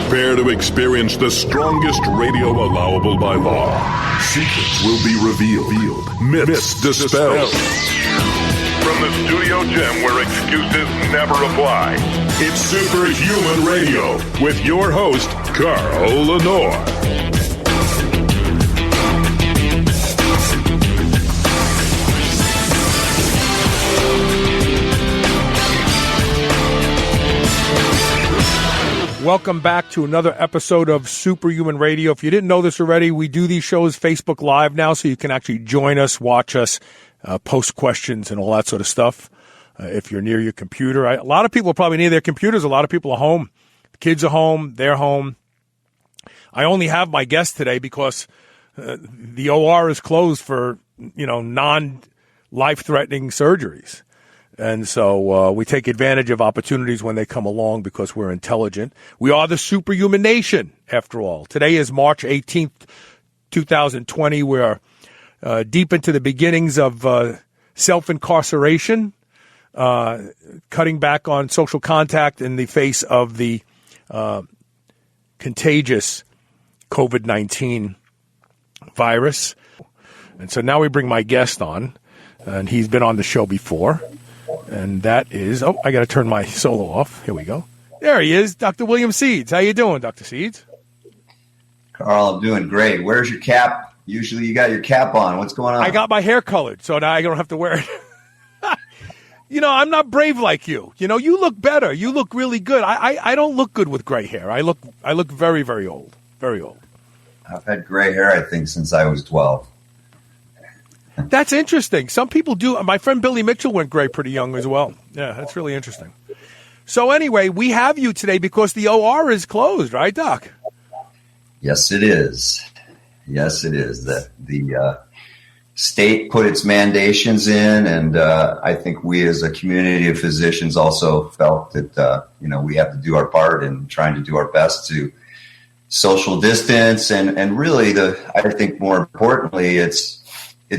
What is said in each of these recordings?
Prepare to experience the strongest radio allowable by law. Secrets will be revealed. Myths dispelled. From the studio gym where excuses never apply, it's Superhuman Radio with your host, Carl Lenore. Welcome back to another episode of Superhuman Radio. If you didn't know this already, we do these shows Facebook Live now, so you can actually join us, watch us, post questions and all that sort of stuff. If you're near your computer, a lot of people are probably near their computers. A lot of people are home. The kids are home. They're home. I only have my guest today because the OR is closed for, non-life-threatening surgeries. And so we take advantage of opportunities when they come along because we're intelligent. We are the superhuman nation, after all. Today is March 18th, 2020. We're deep into the beginnings of self-incarceration, cutting back on social contact in the face of the contagious COVID-19 virus. And so now we bring my guest on, and he's been on the show before. And that is, I got to turn my solo off. Here we go. There he is, Dr. William Seeds. How you doing, Dr. Seeds? Carl, I'm doing great. Where's your cap? Usually you got your cap on. What's going on? I got my hair colored, so now I don't have to wear it. I'm not brave like you. You look better. You look really good. I don't look good with gray hair. I look very, very old. Very old. I've had gray hair, I think, since I was 12. That's interesting. Some people do. My friend Billy Mitchell went gray pretty young as well. Yeah, that's really interesting. So anyway, we have you today because the OR is closed, right, Doc? Yes, it is. Yes, it is. The state put its mandations in, and I think we as a community of physicians also felt that, we have to do our part in trying to do our best to social distance. And really, I think more importantly, it's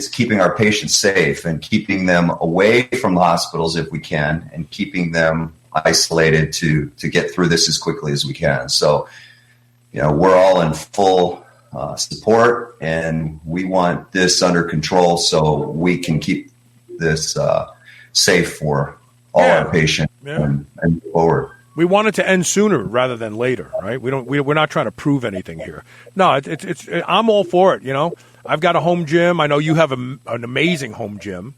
keeping our patients safe and keeping them away from the hospitals if we can, and keeping them isolated to get through this as quickly as we can. So, we're all in full support, and we want this under control so we can keep this safe for all our patients and move forward. We want it to end sooner rather than later, right? We're not trying to prove anything here. No, it's I'm all for it. I've got a home gym. I know you have an amazing home gym.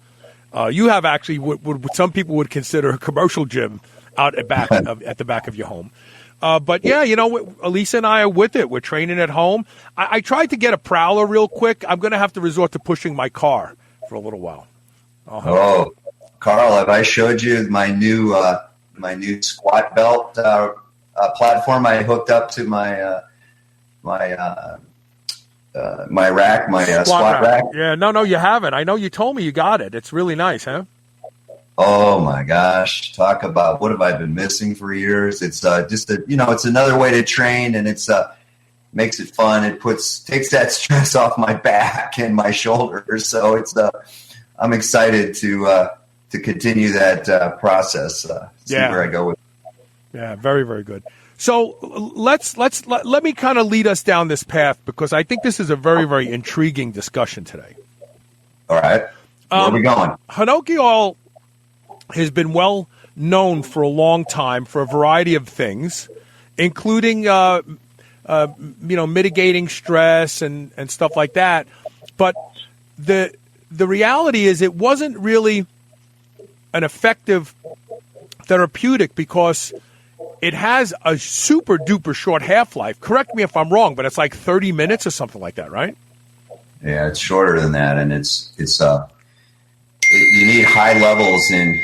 You have actually what some people would consider a commercial gym out at the back of your home. But yeah, Elisa and I are with it. We're training at home. I tried to get a prowler real quick. I'm going to have to resort to pushing my car for a little while. Oh, Carl, have I showed you my new squat belt platform I hooked up to my rack, squat rack? Yeah, no, you haven't. I know you told me you got it. It's really nice, huh? Oh my gosh! Talk about what have I been missing for years? It's it's another way to train, and it's makes it fun. It takes that stress off my back and my shoulders. So I'm excited to continue that process. See where I go with it. Yeah, very, very good. So let me kind of lead us down this path because I think this is a very, very intriguing discussion today. All right. Where are we going? Honokiol has been well known for a long time for a variety of things, including mitigating stress and stuff like that. But the reality is it wasn't really an effective therapeutic because it has a super duper short half-life. Correct me if I'm wrong, but it's like 30 minutes or something like that, right? Yeah, it's shorter than that, and you need high levels in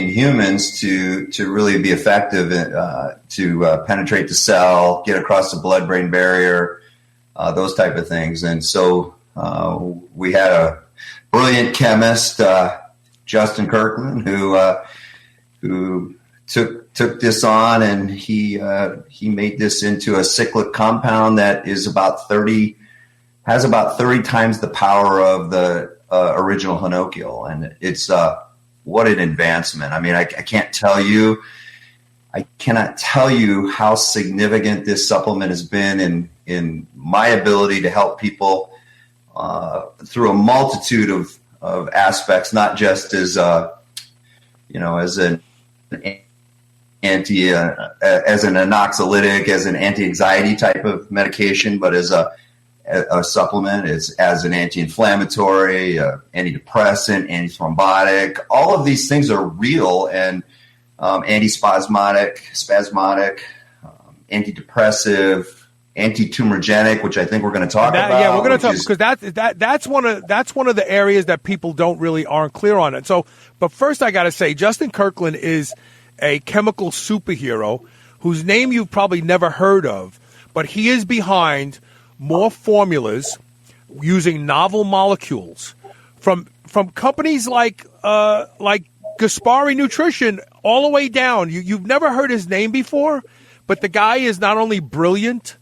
humans to really be effective to penetrate the cell, get across the blood-brain barrier, those type of things. And so we had a brilliant chemist, Justin Kirkman, who took this on, and he made this into a cyclic compound that is has about 30 times the power of the original Honokiol, and it's what an advancement. I mean, I can't tell you I cannot tell you how significant this supplement has been in my ability to help people through a multitude of aspects, not just as as an as an anoxylytic, as an anti-anxiety type of medication, but as a supplement, as an anti-inflammatory, antidepressant, antithrombotic. All of these things are real, and antispasmodic, antidepressive, anti-tumorigenic, which I think we're going to talk about. Yeah, we're going to talk because that's one of the areas that people aren't clear on it. So, but first I got to say, Justin Kirkland is a chemical superhero whose name you've probably never heard of, but he is behind more formulas using novel molecules from companies like Gaspari Nutrition all the way down. You've never heard his name before, but the guy is not only brilliant,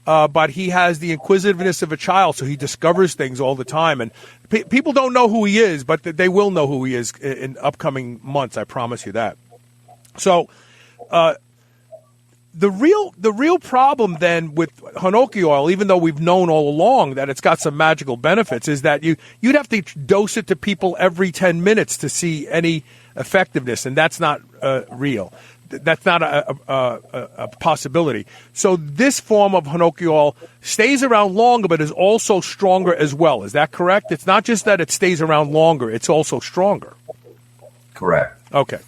but he has the inquisitiveness of a child, so he discovers things all the time. And people don't know who he is, but they will know who he is in upcoming months. I promise you that. So the real problem then with Honokiol, even though we've known all along that it's got some magical benefits, is that you'd have to dose it to people every 10 minutes to see any effectiveness, and that's not real. That's not a possibility. So this form of Honokiol stays around longer, but is also stronger as well. Is that correct? It's not just that it stays around longer; it's also stronger. Correct. Okay.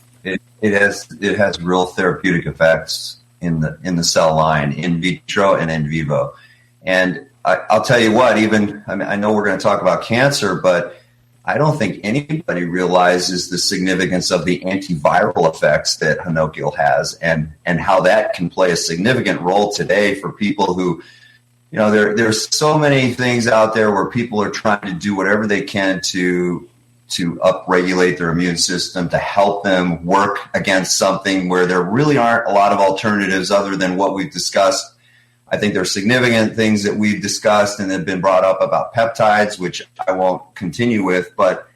It has real therapeutic effects in the cell line, in vitro and in vivo. And I'll tell you what, I know we're going to talk about cancer, but I don't think anybody realizes the significance of the antiviral effects that Honokiol has, and how that can play a significant role today for people who, there's so many things out there where people are trying to do whatever they can to upregulate their immune system, to help them work against something where there really aren't a lot of alternatives other than what we've discussed. I think there's significant things that we've discussed and have been brought up about peptides, which I won't continue with, but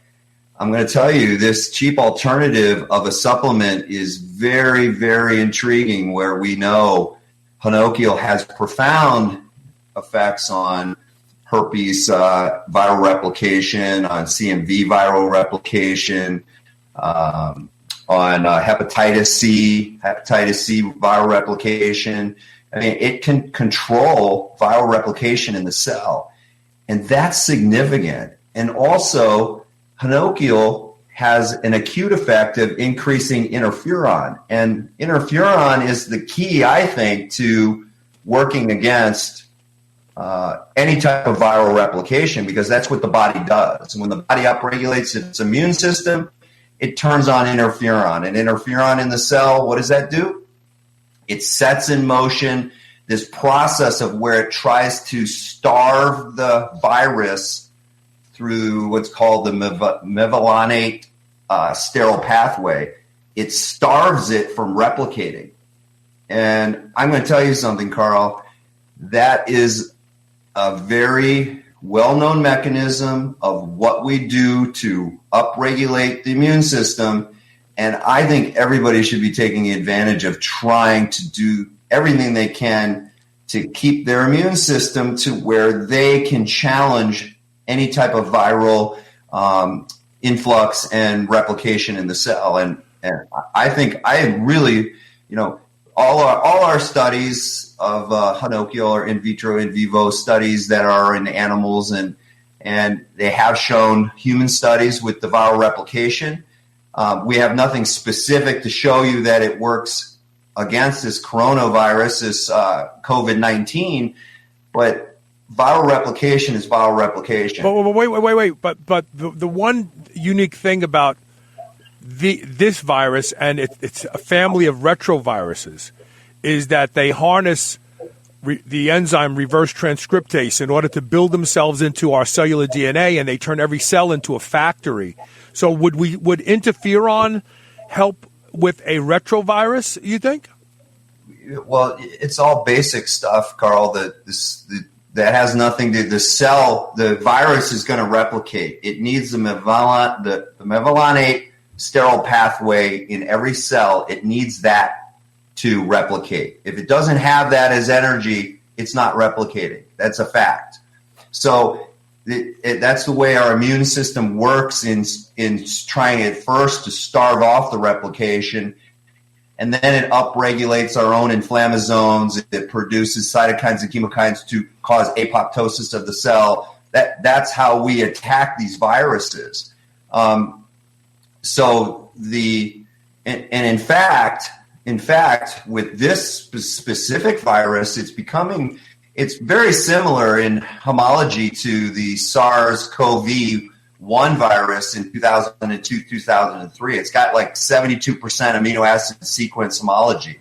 I'm going to tell you this cheap alternative of a supplement is very, very intriguing, where we know Honokiol has profound effects on herpes viral replication, on CMV viral replication, on hepatitis C viral replication. I mean, it can control viral replication in the cell, and that's significant. And also, Honokiol has an acute effect of increasing interferon, and interferon is the key, I think, to working against any type of viral replication, because that's what the body does. And when the body upregulates its immune system, it turns on interferon. And interferon in the cell, what does that do? It sets in motion this process of where it tries to starve the virus through what's called the mevalonate sterile pathway. It starves it from replicating. And I'm going to tell you something, Carl. That is a very well-known mechanism of what we do to upregulate the immune system. And I think everybody should be taking advantage of trying to do everything they can to keep their immune system to where they can challenge any type of viral influx and replication in the cell. And I think I really, all our studies of Honokiol are in vitro, in vivo studies that are in animals, and they have shown human studies with the viral replication. We have nothing specific to show you that it works against this coronavirus, this COVID-19, but viral replication is viral replication. But wait. But the one unique thing about this virus, and it's a family of retroviruses, is that they harness the enzyme reverse transcriptase in order to build themselves into our cellular DNA, and they turn every cell into a factory. So would interferon help with a retrovirus, you think? Well, it's all basic stuff, Carl. That has nothing to the cell. The virus is going to replicate. It needs the mevalonate sterile pathway in every cell. It needs that to replicate. If it doesn't have that as energy, it's not replicating. That's a fact. So that's the way our immune system works in trying at first to starve off the replication, and then it upregulates our own inflammasomes. It produces cytokines and chemokines to cause apoptosis of the cell. That's how we attack these viruses. In fact, with this specific virus, it's very similar in homology to the SARS-CoV-1 virus in 2002, 2003. It's got like 72% amino acid sequence homology.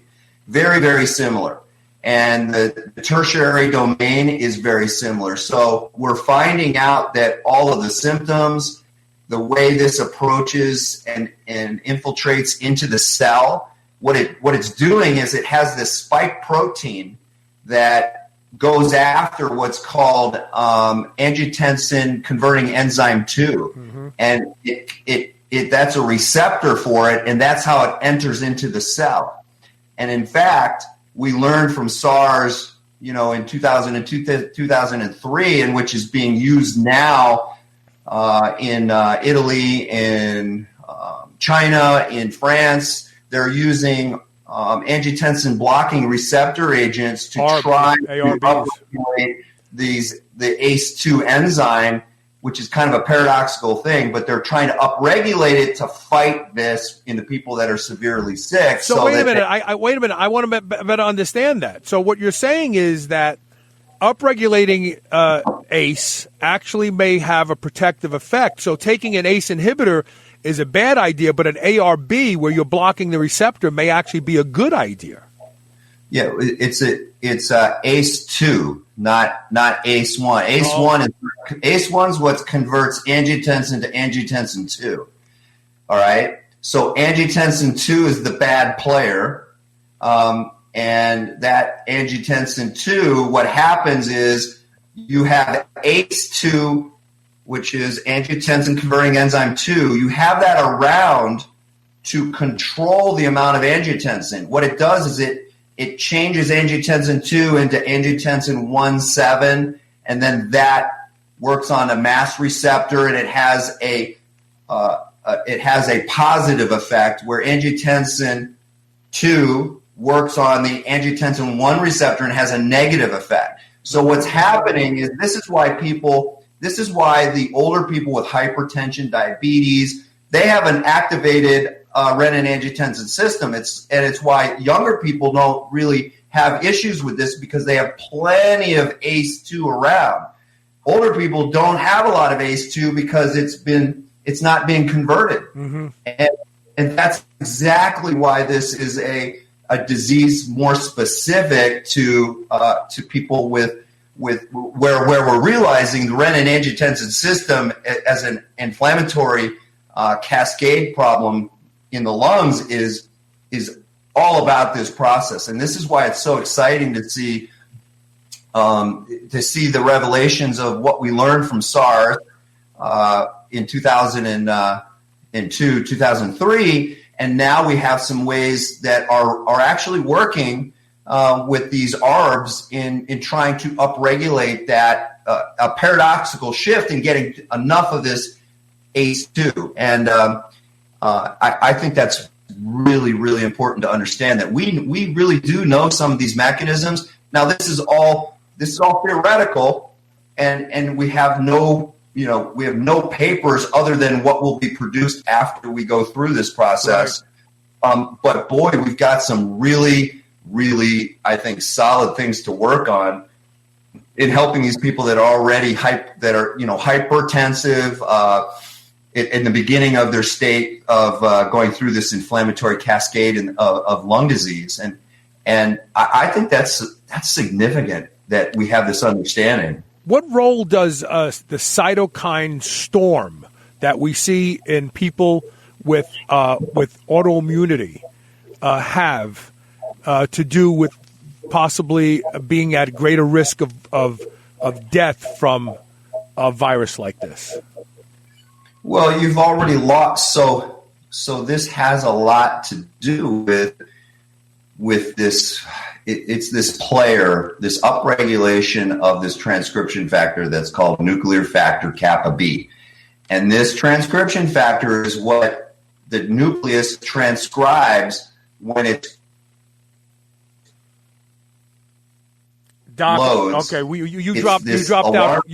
Very, very similar. And the tertiary domain is very similar. So we're finding out that all of the symptoms, the way this approaches and infiltrates into the cell, what it's doing is it has this spike protein that goes after what's called angiotensin converting enzyme 2. Mm-hmm. And that's a receptor for it, and that's how it enters into the cell. And in fact, we learned from SARS, in 2002, 2003, and which is being used now in Italy, in China, in France. They're using angiotensin blocking receptor agents to try to upregulate the ACE2 enzyme, which is kind of a paradoxical thing, but they're trying to upregulate it to fight this in the people that are severely sick. So wait a minute. Wait a minute. I want to better understand that. So what you're saying is that upregulating ACE actually may have a protective effect. So taking an ACE inhibitor is a bad idea, but an ARB where you're blocking the receptor may actually be a good idea. Yeah, it's ACE2, not ACE1. ACE1 is what converts angiotensin to angiotensin 2. All right, so angiotensin 2 is the bad player, and that angiotensin 2, what happens is you have ACE2, which is angiotensin converting enzyme 2, you have that around to control the amount of angiotensin. What it does is it changes angiotensin 2 into angiotensin 1,7, and then that works on a mast receptor, and it has a positive effect where angiotensin 2 works on the angiotensin 1 receptor and has a negative effect. So what's happening is this is why the older people with hypertension, diabetes, they have an activated renin-angiotensin system. It's why younger people don't really have issues with this because they have plenty of ACE2 around. Older people don't have a lot of ACE2 because it's not being converted. Mm-hmm. And that's exactly why this is a disease more specific to people with where we're realizing the renin-angiotensin system as an inflammatory cascade problem in the lungs is all about this process. And this is why it's so exciting to see the revelations of what we learned from SARS in 2002, 2003, and now we have some ways that are actually working with these ARBs in trying to upregulate that a paradoxical shift in getting enough of this ACE2. And I think that's really, really important to understand that we really do know some of these mechanisms. Now, this is all theoretical, and we have no papers other than what will be produced after we go through this process. Right. But boy, we've got some really, really, I think, solid things to work on in helping these people that are already hypertensive in the beginning of their state of going through this inflammatory cascade of lung disease. And I think that's significant that we have this understanding. What role does the cytokine storm that we see in people with autoimmunity have to do with possibly being at greater risk of death from a virus like this? Well, you've already lost. So this has a lot to do with with this. It's this player, this upregulation of this transcription factor that's called nuclear factor kappa B. And this transcription factor is what the nucleus transcribes when it loads. Okay, you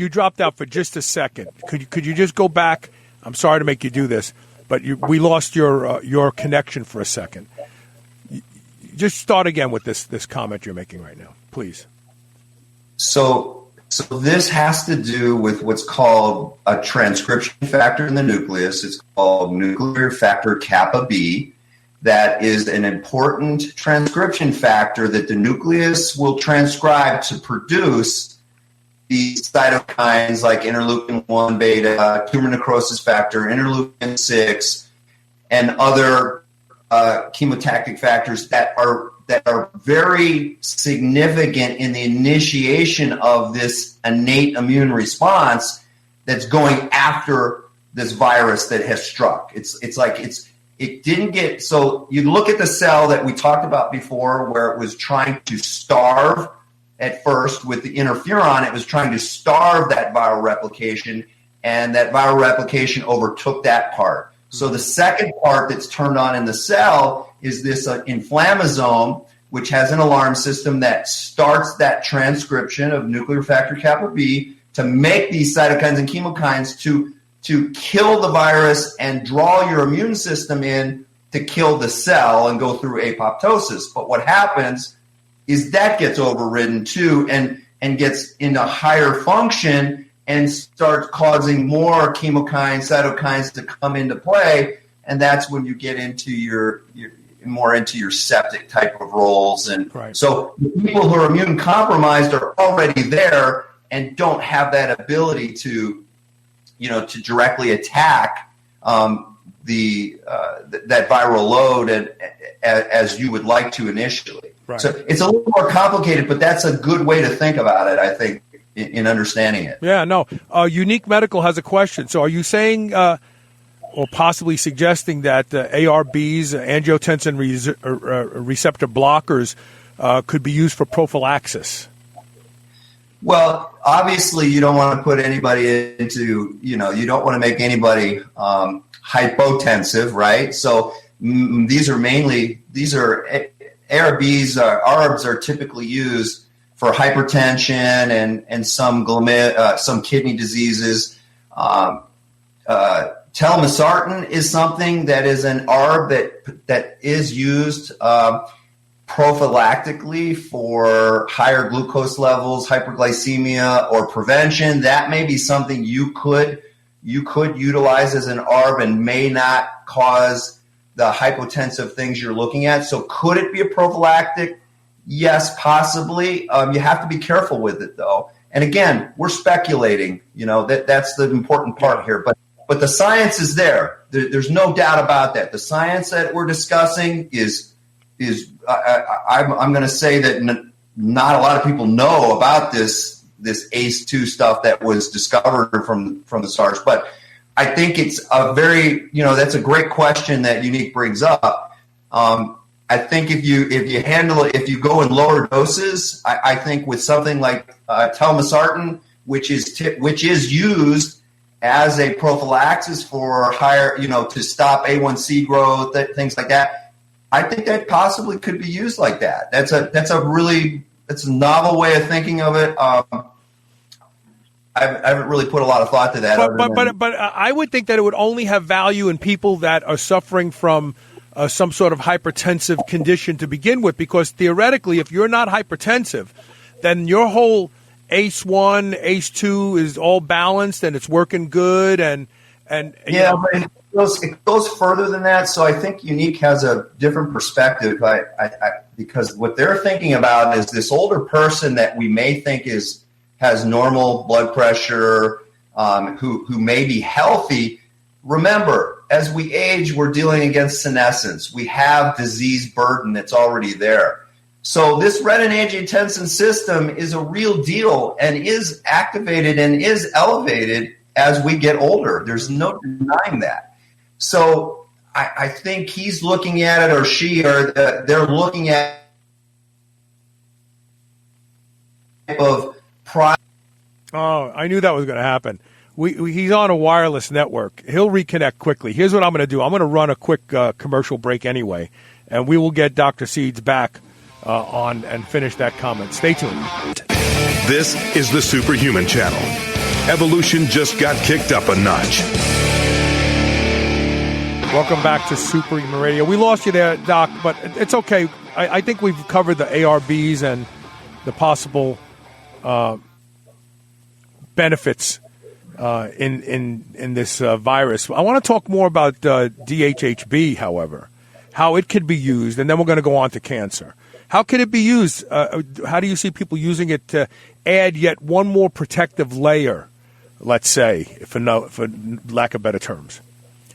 dropped out for just a second. Could you just go back? I'm sorry to make you do this, but we lost your connection for a second. Just start again with this comment you're making right now, please. So this has to do with what's called a transcription factor in the nucleus. It's called nuclear factor kappa B. That is an important transcription factor that the nucleus will transcribe to produce these cytokines like interleukin-1 beta, tumor necrosis factor, interleukin-6, and other chemotactic factors that are very significant in the initiation of this innate immune response that's going after this virus that has struck. It didn't get, so you look at the cell that we talked about before where it was trying to starve at first with the interferon, it was trying to starve that viral replication, and that viral replication overtook that part. So the second part that's turned on in the cell is this inflammasome, which has an alarm system that starts that transcription of nuclear factor kappa B to make these cytokines and chemokines to kill the virus and draw your immune system in to kill the cell and go through apoptosis. But what happens is that gets overridden too and gets into higher function and starts causing more chemokines, cytokines to come into play, and that's when you get into your more into your septic type of roles. And right. So the people who are immune compromised are already there and don't have that ability to directly attack that viral load as you would like to initially. Right. So it's a little more complicated, but that's a good way to think about it, I think, in understanding it. Yeah, no. Unique Medical has a question. So are you saying or possibly suggesting that ARBs, angiotensin receptor blockers, could be used for prophylaxis? Well, obviously, you don't want to put anybody into, you don't want to make anybody hypotensive, right? So these are ARBs, ARBs are typically used for hypertension and some kidney diseases. Telmisartan is something that is an ARB that is used prophylactically for higher glucose levels, hyperglycemia, or prevention. That may be something you could utilize as an ARB and may not cause the hypotensive things you're looking at. So could it be a prophylactic? Yes, possibly. You have to be careful with it, though. And again, we're speculating. That's the important part here. But the science is there. There's no doubt about that. The science that we're discussing is I'm going to say that not a lot of people know about this ACE2 stuff that was discovered from the SARS. But I think it's a very that's a great question that Unique brings up. I think if you handle it, if you go in lower doses, I think with something like telmisartan, which is used as a prophylaxis for higher, to stop A1C growth, things like that. I think that possibly could be used like that. That's a novel way of thinking of it. I haven't really put a lot of thought to that. But I would think that it would only have value in people that are suffering from some sort of hypertensive condition to begin with, because theoretically, if you're not hypertensive, then your whole ACE1, ACE2 is all balanced and it's working good. But it goes further than that. So I think Unique has a different perspective. Because what they're thinking about is this older person that we may think has normal blood pressure, who may be healthy. Remember, as we age, we're dealing against senescence. We have disease burden that's already there. So this renin-angiotensin system is a real deal and is activated and is elevated as we get older. There's no denying that. So I think he's looking at it, or she, or they're looking at of prior. Oh, I knew that was going to happen. He's on a wireless network. He'll reconnect quickly. Here's what I'm going to do. I'm going to run a quick commercial break anyway, and we will get Dr. Seeds back on and finish that comment. Stay tuned. This is the Superhuman Channel. Evolution just got kicked up a notch. Welcome back to Superhuman Radio. We lost you there, Doc, but it's okay. I think we've covered the ARBs and the possible benefits in this virus. I want to talk more about DHHb, however, how it could be used, and then we're going to go on to cancer. How could it be used? How do you see people using it to add yet one more protective layer, let's say, for lack of better terms?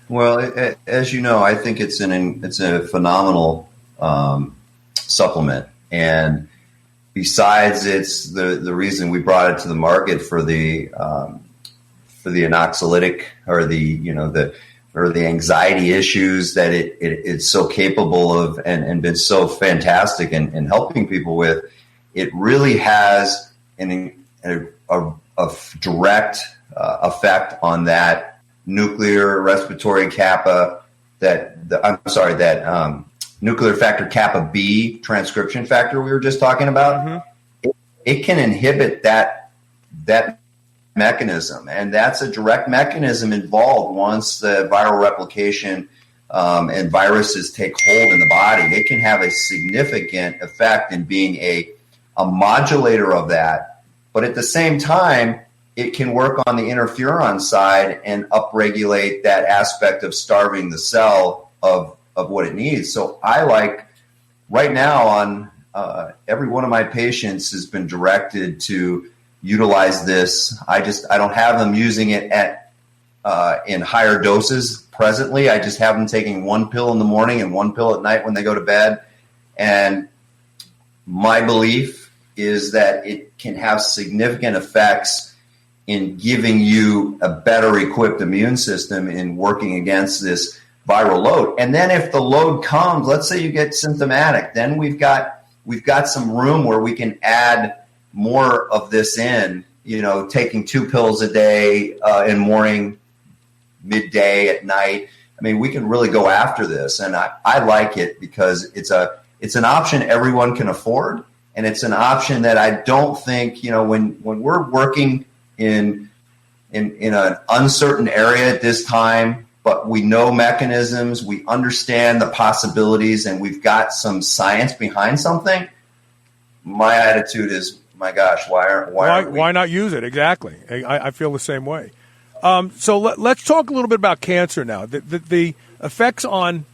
Well, as you know, I think it's a phenomenal supplement, and besides, it's the reason we brought it to the market for the anxiolytic or the anxiety issues that it's so capable of and been so fantastic in helping people with. It really has a direct effect on that nuclear respiratory kappa nuclear factor kappa B transcription factor we were just talking about. Mm-hmm. It can inhibit that mechanism, and that's a direct mechanism involved once the viral replication and viruses take hold in the body. It can have a significant effect in being a modulator of that, but at the same time, it can work on the interferon side and upregulate that aspect of starving the cell of what it needs. So I like right now on every one of my patients has been directed to utilize this. I don't have them using it in higher doses presently. I just have them taking one pill in the morning and one pill at night when they go to bed. And my belief is that it can have significant effects in giving you a better equipped immune system in working against this viral load. And then if the load comes, let's say you get symptomatic, then we've got some room where we can add more of this in, taking 2 pills a day in morning, midday, at night. I mean, we can really go after this. And I like it because it's an option everyone can afford. And it's an option that I don't think, when we're working in an uncertain area at this time, but we know mechanisms, we understand the possibilities, and we've got some science behind something. My attitude is, my gosh, why not use it? Exactly. I feel the same way. So let's talk a little bit about cancer now. The effects on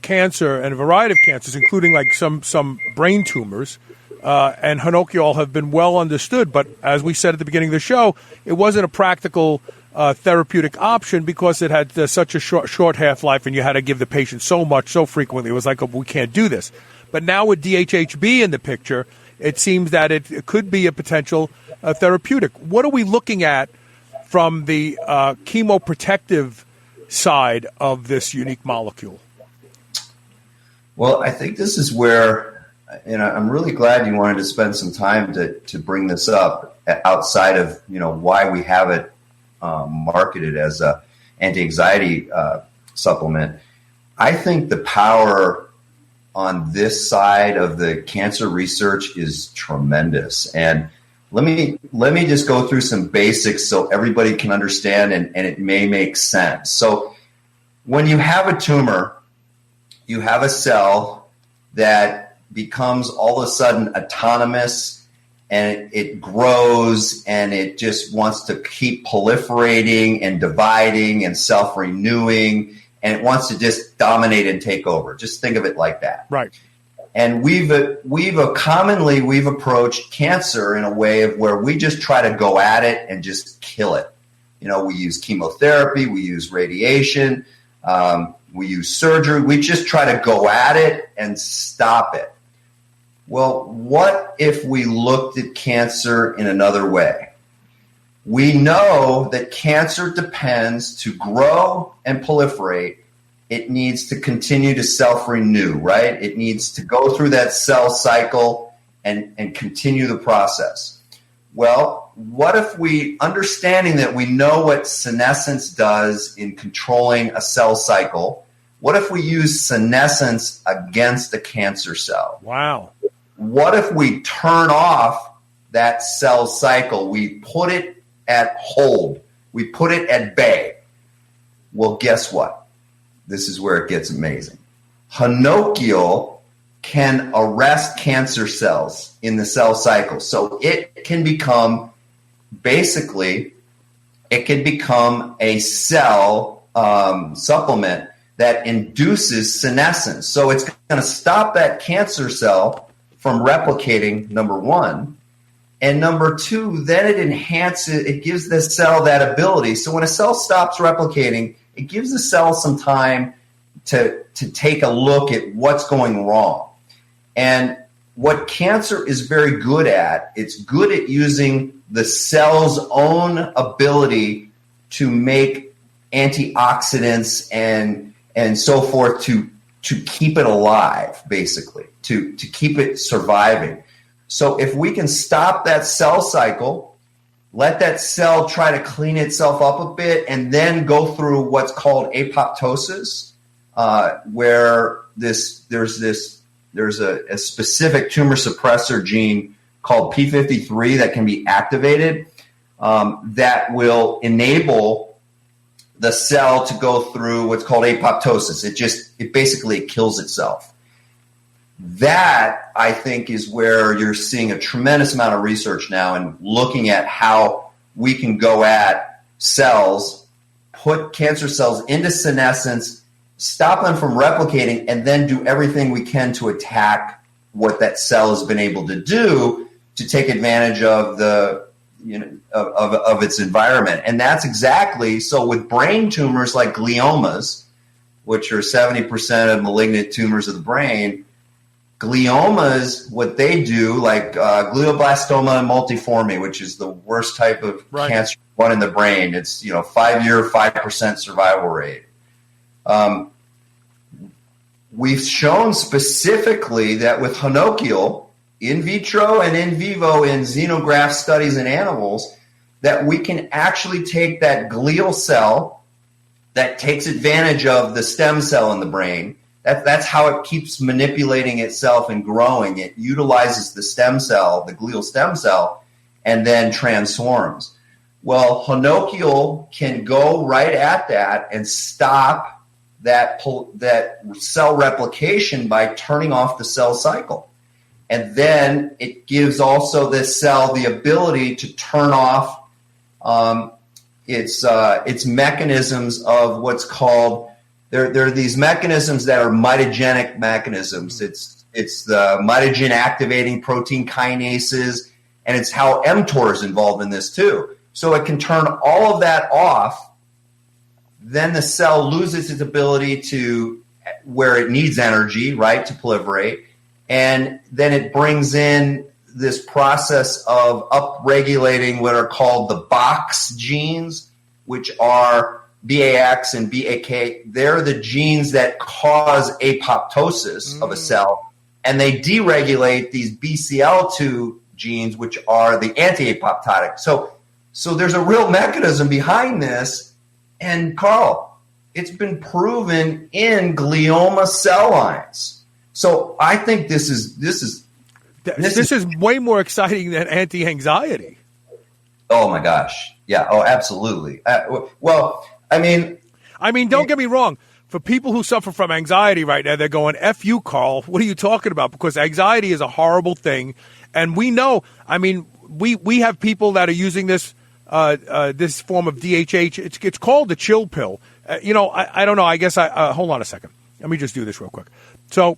cancer and a variety of cancers, including like some brain tumors, and Honokiol have been well understood. But as we said at the beginning of the show, it wasn't a practical therapeutic option because it had such a short half-life, and you had to give the patient so much so frequently. It was like, we can't do this. But now with DHHb in the picture, it seems that it could be a potential therapeutic. What are we looking at from the chemo-protective side of this unique molecule? Well, I think this is where, I'm really glad you wanted to spend some time to bring this up outside of, why we have it marketed as a anti-anxiety supplement. I think the power on this side of the cancer research is tremendous. And let me just go through some basics so everybody can understand and it may make sense. So when you have a tumor, you have a cell that becomes all of a sudden autonomous, and it grows, and it just wants to keep proliferating and dividing and self-renewing, and it wants to just dominate and take over. Just think of it like that. Right. And we've approached cancer in a way of where we just try to go at it and just kill it. We use chemotherapy, we use radiation, we use surgery. We just try to go at it and stop it. Well, what if we looked at cancer in another way? We know that cancer depends to grow and proliferate. It needs to continue to self-renew, right? It needs to go through that cell cycle and continue the process. Well, what if we, understanding that we know what senescence does in controlling a cell cycle, what if we use senescence against a cancer cell? Wow. What if we turn off that cell cycle? We put it at hold. We put it at bay. Well, guess what? This is where it gets amazing. Honokiol can arrest cancer cells in the cell cycle. So it can become, basically, it can become a cell supplement that induces senescence. So it's going to stop that cancer cell from replicating, number one. And number two, then it enhances, it gives the cell that ability. So when a cell stops replicating, it gives the cell some time to take a look at what's going wrong. And what cancer is very good at, it's good at using the cell's own ability to make antioxidants and so forth to keep it alive, basically, to keep it surviving. So if we can stop that cell cycle, let that cell try to clean itself up a bit, and then go through what's called apoptosis, where there's a specific tumor suppressor gene called P53 that can be activated, that will enable the cell to go through what's called apoptosis. It basically kills itself. That, I think, is where you're seeing a tremendous amount of research now and looking at how we can go at cells, put cancer cells into senescence, stop them from replicating, and then do everything we can to attack what that cell has been able to do to take advantage of the of its environment. And that's exactly so with brain tumors like gliomas, which are 70% of malignant tumors of the brain. Gliomas, what they do, like glioblastoma multiforme, which is the worst type of cancer one in the brain. It's 5-year, 5% survival rate. We've shown specifically that with Honokiol, in vitro and in vivo in xenograft studies in animals, that we can actually take that glial cell that takes advantage of the stem cell in the brain. That's how it keeps manipulating itself and growing. It utilizes the stem cell, the glial stem cell, and then transforms. Well, Honokiol can go right at that and stop that cell replication by turning off the cell cycle. And then it gives also this cell the ability to turn off its mechanisms of what's called, there are these mechanisms that are mitogenic mechanisms. It's the mitogen activating protein kinases, and it's how mTOR is involved in this too. So it can turn all of that off. Then the cell loses its ability to where it needs energy, right, to proliferate. And then it brings in this process of upregulating what are called the BOX genes, which are BAX and BAK. They're the genes that cause apoptosis of a cell. And they deregulate these BCL2 genes, which are the anti-apoptotic. So there's a real mechanism behind this. And Carl, it's been proven in glioma cell lines. So I think this is way more exciting than anti-anxiety. Oh my gosh! Yeah. Oh, absolutely. Well, I mean, don't get me wrong. For people who suffer from anxiety right now, they're going, "F you, Carl. What are you talking about?" Because anxiety is a horrible thing, and we know. I mean, we have people that are using this this form of DHH. It's called the chill pill. I don't know. I guess hold on a second. Let me just do this real quick. So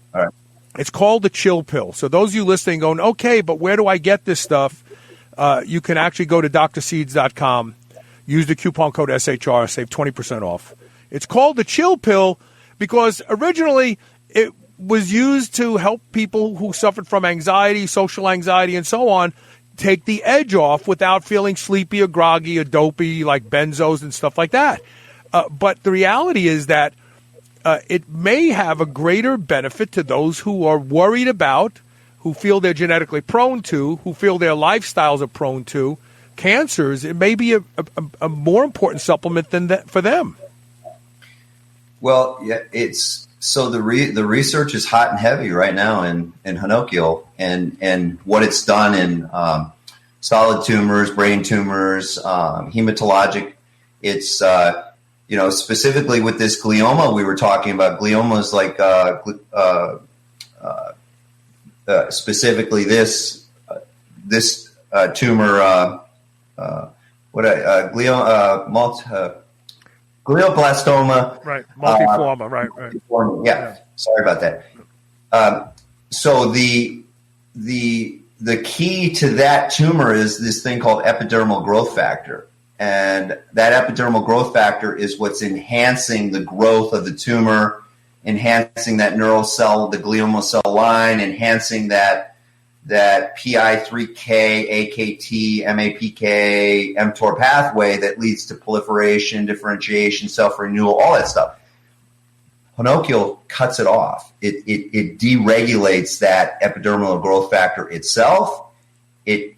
it's called the chill pill. So those of you listening going, okay, but where do I get this stuff? You can actually go to drseeds.com, use the coupon code SHR, save 20% off. It's called the chill pill because originally it was used to help people who suffered from anxiety, social anxiety, and so on, take the edge off without feeling sleepy or groggy or dopey like benzos and stuff like that. But the reality is that it may have a greater benefit to those who are worried about, who feel they're genetically prone to, who feel their lifestyles are prone to cancers, it may be a more important supplement than that for them. Well, yeah, it's so the research is hot and heavy right now in Honokiol and what it's done in solid tumors, brain tumors, hematologic. It's specifically with this glioma we were talking about. Gliomas like specifically this tumor. Glioblastoma. Right, multiforme, right. Yeah, sorry about that. So the key to that tumor is this thing called epidermal growth factor. And that epidermal growth factor is what's enhancing the growth of the tumor, enhancing that neural cell, the glioma cell line, enhancing that PI3K, AKT, MAPK, mTOR pathway that leads to proliferation, differentiation, self-renewal, all that stuff. Honokiol cuts it off. It deregulates that epidermal growth factor itself. It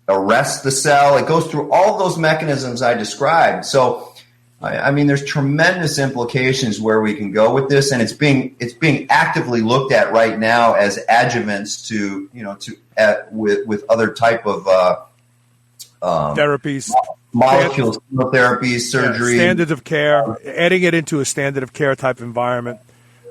arrests the cell. It goes through all those mechanisms I described. So, I mean, there's tremendous implications where we can go with this, and it's being actively looked at right now as adjuvants with other type of therapies, molecules, chemotherapies, surgery, standards of care, adding it into a standard of care type environment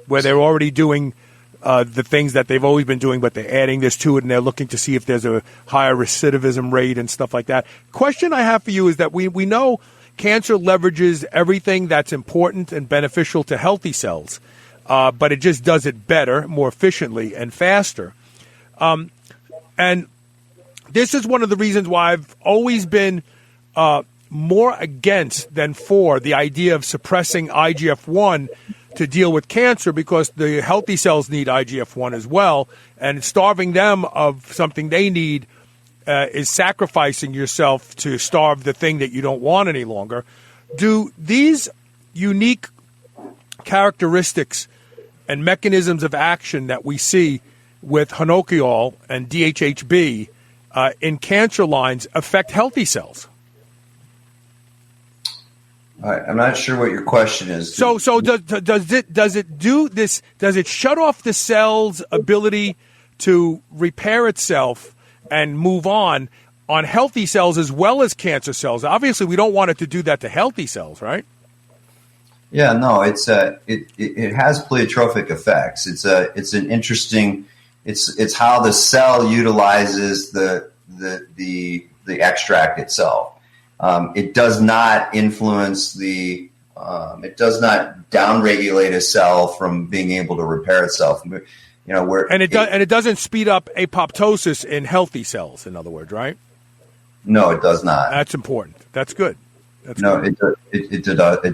where they're already doing the things that they've always been doing, but they're adding this to it, and they're looking to see if there's a higher recidivism rate and stuff like that. Question I have for you is that we know cancer leverages everything that's important and beneficial to healthy cells, but it just does it better, more efficiently, and faster. And this is one of the reasons why I've always been more against than for the idea of suppressing IGF-1 to deal with cancer, because the healthy cells need IGF-1 as well, and starving them of something they need is sacrificing yourself to starve the thing that you don't want any longer. Do these unique characteristics and mechanisms of action that we see with Honokiol and DHHb in cancer lines affect healthy cells? I'm not sure what your question is. So does it do this? Does it shut off the cell's ability to repair itself and move on healthy cells as well as cancer cells? Obviously, we don't want it to do that to healthy cells, right? Yeah, no, it has pleiotropic effects. It's an interesting. It's how the cell utilizes the extract itself. It does not influence it does not downregulate a cell from being able to repair itself. It doesn't speed up apoptosis in healthy cells. In other words, right? No, it does not. That's important. That's good. It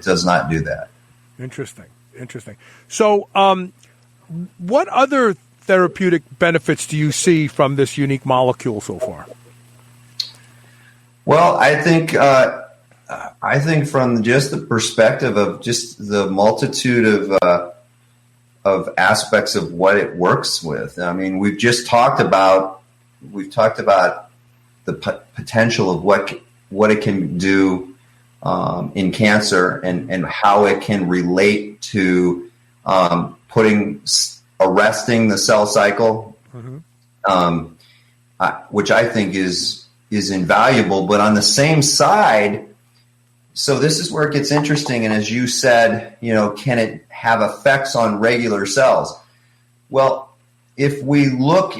does not do that. Interesting. So, what other therapeutic benefits do you see from this unique molecule so far? Well, I think from just the perspective of just the multitude of aspects of what it works with. I mean, we've talked about the potential of what it can do in cancer and how it can relate to arresting the cell cycle, which I think is invaluable. But on the same side, so this is where it gets interesting. And as you said, can it have effects on regular cells? Well, if we look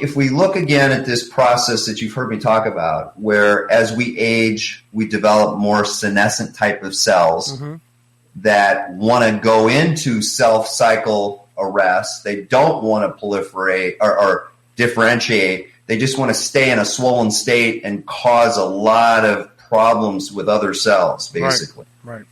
again at this process that you've heard me talk about, where as we age, we develop more senescent type of cells that want to go into self-cycle arrest. They don't want to proliferate or differentiate. They just want to stay in a swollen state and cause a lot of problems with other cells, basically. Right.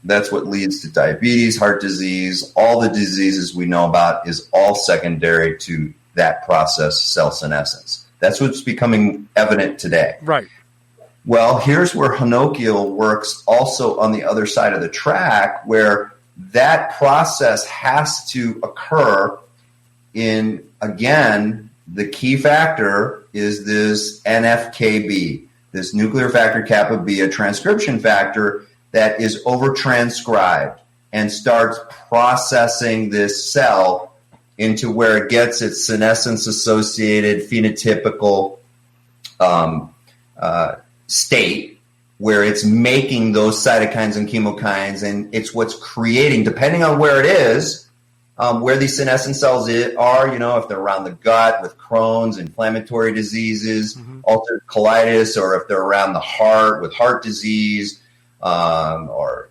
That's what leads to diabetes, heart disease, all the diseases we know about is all secondary to that process, cell senescence. That's what's becoming evident today. Right. Well, here's where Honokiol works also on the other side of the track, where that process has to occur in, again, the key factor is this NFKB, this nuclear factor kappa B, a transcription factor that is overtranscribed and starts processing this cell into where it gets its senescence-associated phenotypical state, where it's making those cytokines and chemokines, and it's what's creating, depending on where it is, where these senescent cells are, if they're around the gut with Crohn's, inflammatory diseases, ulcerative colitis, or if they're around the heart with heart disease, or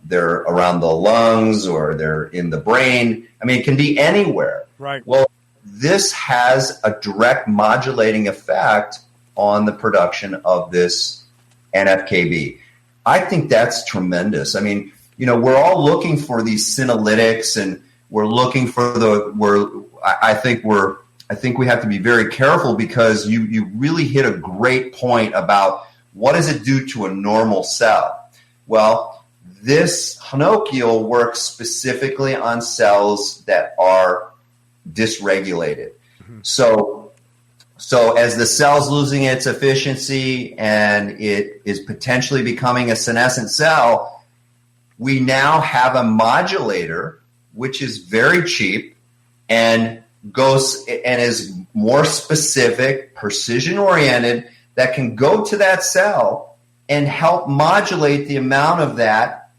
they're around the lungs, or they're in the brain. I mean, it can be anywhere. Right. Well, this has a direct modulating effect on the production of this NFKB. I think that's tremendous. I mean, we're all looking for these senolytics, and we're looking for I think we have to be very careful, because you really hit a great point about what does it do to a normal cell. Well, this Honokiol works specifically on cells that are dysregulated. So as the cell's losing its efficiency and it is potentially becoming a senescent cell, we now have a modulator which is very cheap and goes and is more specific, precision oriented, that can go to that cell and help modulate the amount of that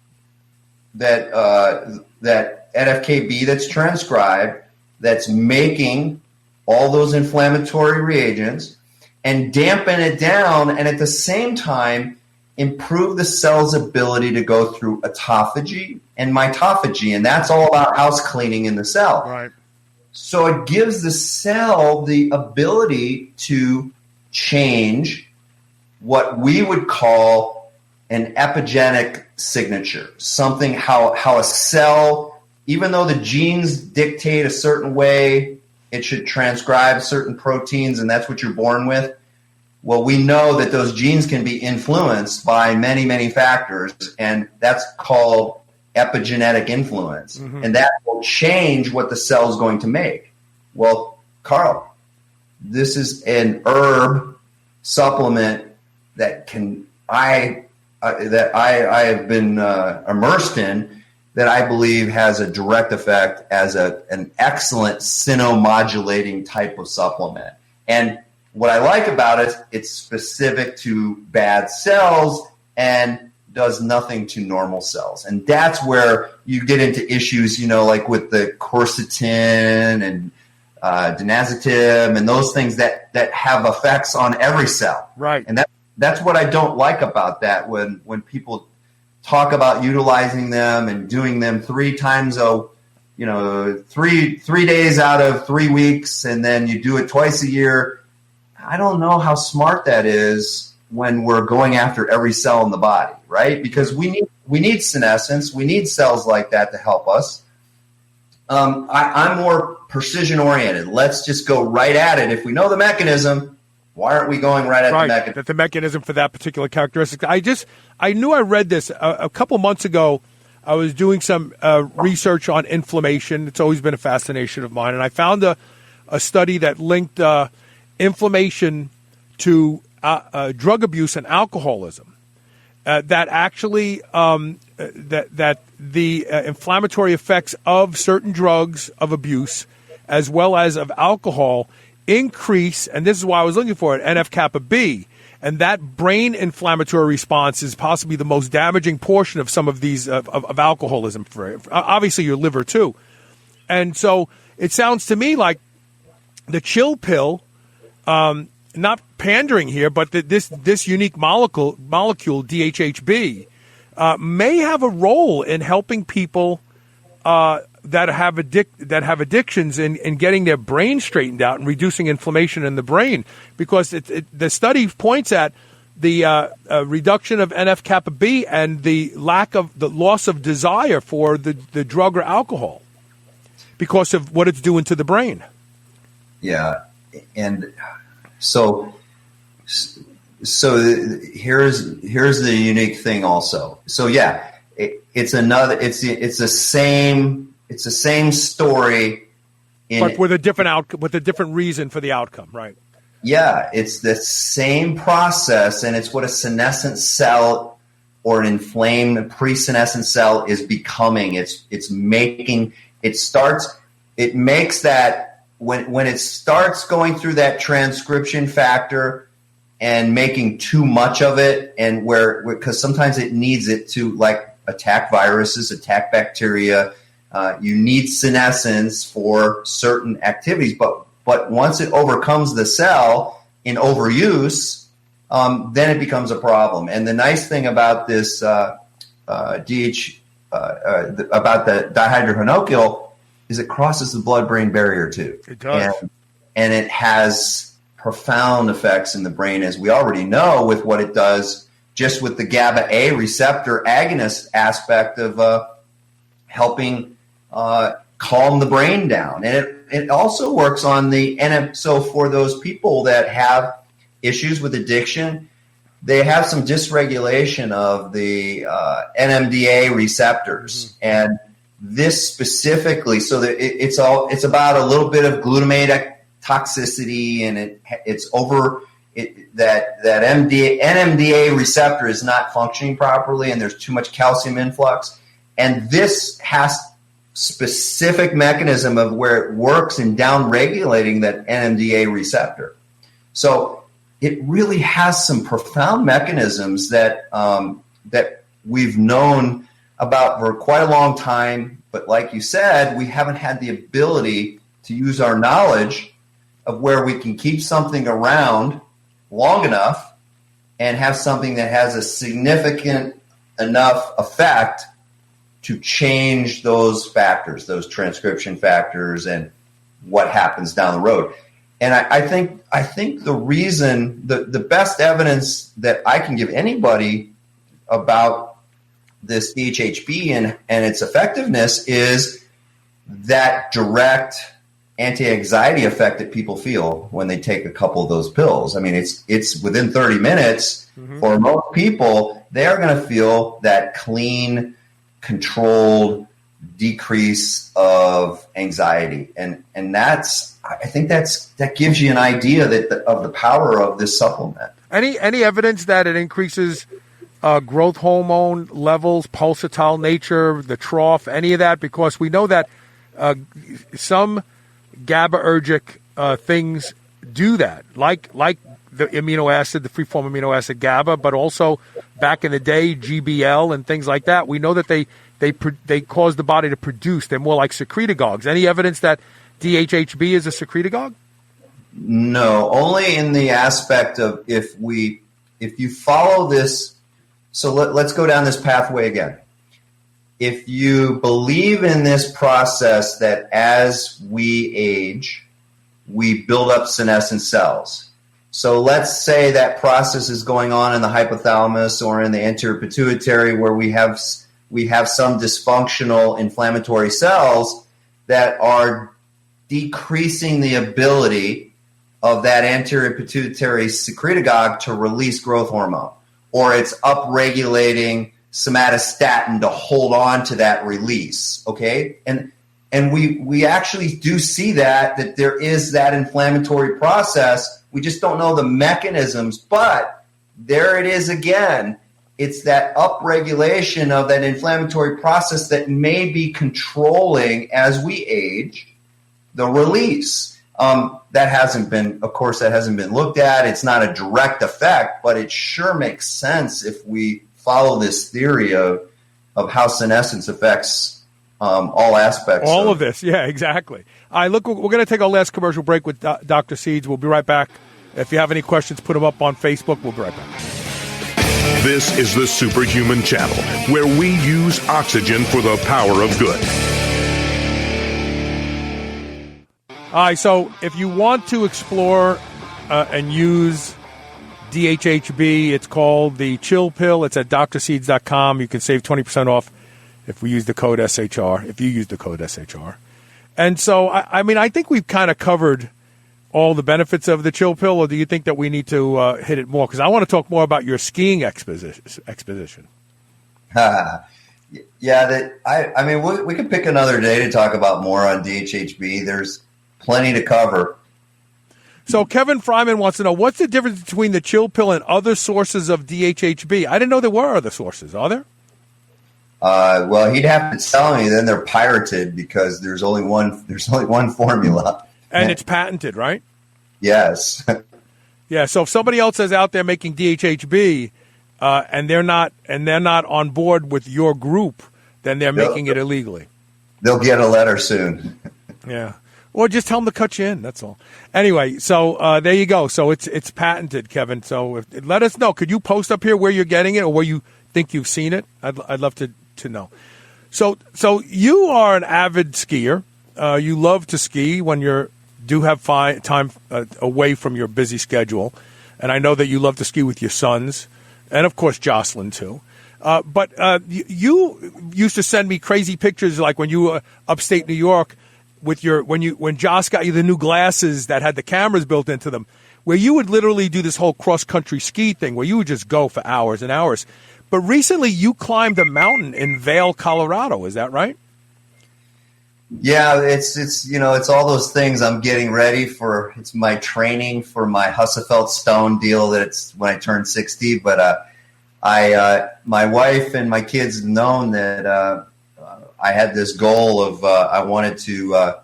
NFKB that's transcribed, that's making all those inflammatory reagents, and dampen it down, and at the same time improve the cell's ability to go through autophagy and mitophagy, and that's all about house cleaning in the cell. Right. So it gives the cell the ability to change what we would call an epigenetic signature, something how a cell, even though the genes dictate a certain way, it should transcribe certain proteins, and that's what you're born with. Well, we know that those genes can be influenced by many, many factors, and that's called epigenetic influence. And that will change what the cell is going to make. Well, Carl, this is an herb supplement that I have been immersed in, that I believe has a direct effect as an excellent cynomodulating type of supplement. And what I like about it, it's specific to bad cells and does nothing to normal cells. And that's where you get into issues, like with the quercetin and dinazetim and those things that have effects on every cell. Right. And that's what I don't like about that, when people talk about utilizing them and doing them 3 times 3 days out of 3 weeks, and then you do it twice a year. I don't know how smart that is when we're going after every cell in the body, right? Because we need senescence, we need cells like that to help us. I'm more precision oriented. Let's just go right at it. If we know the mechanism, why aren't we going right at the mechanism? That the mechanism for that particular characteristic. I knew I read this a couple months ago. I was doing some research on inflammation. It's always been a fascination of mine, and I found a study that linked inflammation to drug abuse and alcoholism. That actually that the inflammatory effects of certain drugs of abuse, as well as of alcohol, increase, and this is why I was looking for it, NF-kappa B, and that brain inflammatory response is possibly the most damaging portion of some of these of alcoholism. For obviously your liver too, and so it sounds to me like the chill pill. Not pandering here, but this unique molecule DHHb may have a role in helping people that have addictions in getting their brain straightened out and reducing inflammation in the brain, because the study points at the reduction of NF-kappa B and the loss of desire for the drug or alcohol because of what it's doing to the brain. Yeah, and so here's the unique thing also. So yeah, it's the same story But with a different outcome, with a different reason for the outcome, right? Yeah, it's the same process, and it's what a senescent cell or an inflamed pre-senescent cell is becoming. It makes that when it starts going through that transcription factor and making too much of it, and because sometimes it needs it to like attack viruses, attack bacteria. You need senescence for certain activities, but once it overcomes the cell in overuse, then it becomes a problem. And the nice thing about this about the dihydro Honokiol is it crosses the blood-brain barrier too. It does, and it has profound effects in the brain, as we already know with what it does just with the GABA A receptor agonist aspect of helping calm the brain down. And it also works on so for those people that have issues with addiction, they have some dysregulation of the NMDA receptors. And this specifically, so that it's about a little bit of glutamate toxicity, and that NMDA receptor is not functioning properly, and there's too much calcium influx. And this has specific mechanism of where it works in down-regulating that NMDA receptor. So it really has some profound mechanisms that we've known about for quite a long time. But like you said, we haven't had the ability to use our knowledge of where we can keep something around long enough and have something that has a significant enough effect to change those factors, those transcription factors, and what happens down the road. And I think the reason, the best evidence that I can give anybody about this DHHb and its effectiveness is that direct anti-anxiety effect that people feel when they take a couple of those pills. I mean, it's within 30 minutes. For most people, they're going to feel that clean, controlled decrease of anxiety, and I think that gives you an idea of the power of this supplement. Any evidence that it increases growth hormone levels, pulsatile nature, the trough, any of that? Because we know that some GABAergic things do that, like the amino acid, the free-form amino acid GABA, but also back in the day, GBL and things like that. We know that they cause the body to produce. They're more like secretagogues. Any evidence that DHHb is a secretagogue? No, only in the aspect of if you follow this. So let's go down this pathway again. If you believe in this process that as we age, we build up senescent cells. So let's say that process is going on in the hypothalamus or in the anterior pituitary, where we have some dysfunctional inflammatory cells that are decreasing the ability of that anterior pituitary secretagogue to release growth hormone, or it's upregulating somatostatin to hold on to that release. Okay, and we actually do see that there is that inflammatory process. We just don't know the mechanisms, but there it is again. It's that upregulation of that inflammatory process that may be controlling, as we age, the release. That hasn't been looked at. It's not a direct effect, but it sure makes sense if we follow this theory of how senescence affects all aspects. All of this, yeah, exactly. All right, look, we're going to take our last commercial break with Dr. Seeds. We'll be right back. If you have any questions, put them up on Facebook. We'll be right back. This is the Superhuman Channel, where we use oxygen for the power of good. All right, so if you want to explore and use DHHb, it's called the Chill Pill. It's at drseeds.com. You can save 20% off if we use the code SHR, if you use the code SHR. And so, I think we've kind of covered all the benefits of the Chill Pill, or do you think that we need to hit it more? Because I want to talk more about your skiing expedition. Yeah, we could pick another day to talk about more on DHHb. plenty to cover. So Kevin Fryman wants to know, what's the difference between the chill pill and other sources of DHHb? I didn't know there were other sources. Are there? Well, he'd have to tell me. Then they're pirated because there's only one formula, and it's patented, right? Yes. Yeah. So if somebody else is out there making DHHb, and they're not on board with your group, then they're making it illegally. They'll get a letter soon. Yeah. Or just tell them to cut you in. That's all. Anyway, so there you go. So it's patented, Kevin. So let us know. Could you post up here where you're getting it or where you think you've seen it? I'd love to know. So you are an avid skier. You love to ski when you do have time away from your busy schedule. And I know that you love to ski with your sons and, of course, Jocelyn, too. But you used to send me crazy pictures like when you were upstate New York with when Joss got you the new glasses that had the cameras built into them, where you would literally do this whole cross-country ski thing where you would just go for hours and hours. But recently you climbed a mountain in Vail, Colorado. Is that right? Yeah, it's all those things I'm getting ready for. It's my training for my Husafeld Stone deal that it's when I turn 60. But my wife and my kids have known that I had this goal of I wanted to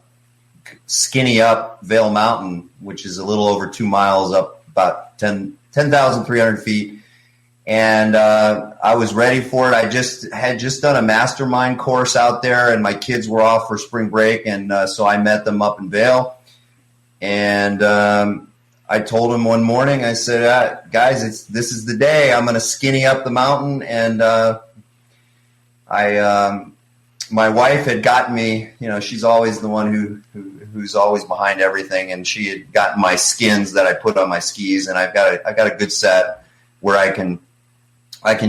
skinny up Vail Mountain, which is a little over 2 miles up, about 10,300 feet. And I was ready for it. I had just done a mastermind course out there, and my kids were off for spring break, and so I met them up in Vail. And I told them one morning, I said, guys, this is the day. I'm going to skinny up the mountain. And my wife had gotten me, she's always the one who's always behind everything, and she had gotten my skins that I put on my skis, and I've got a good set where I can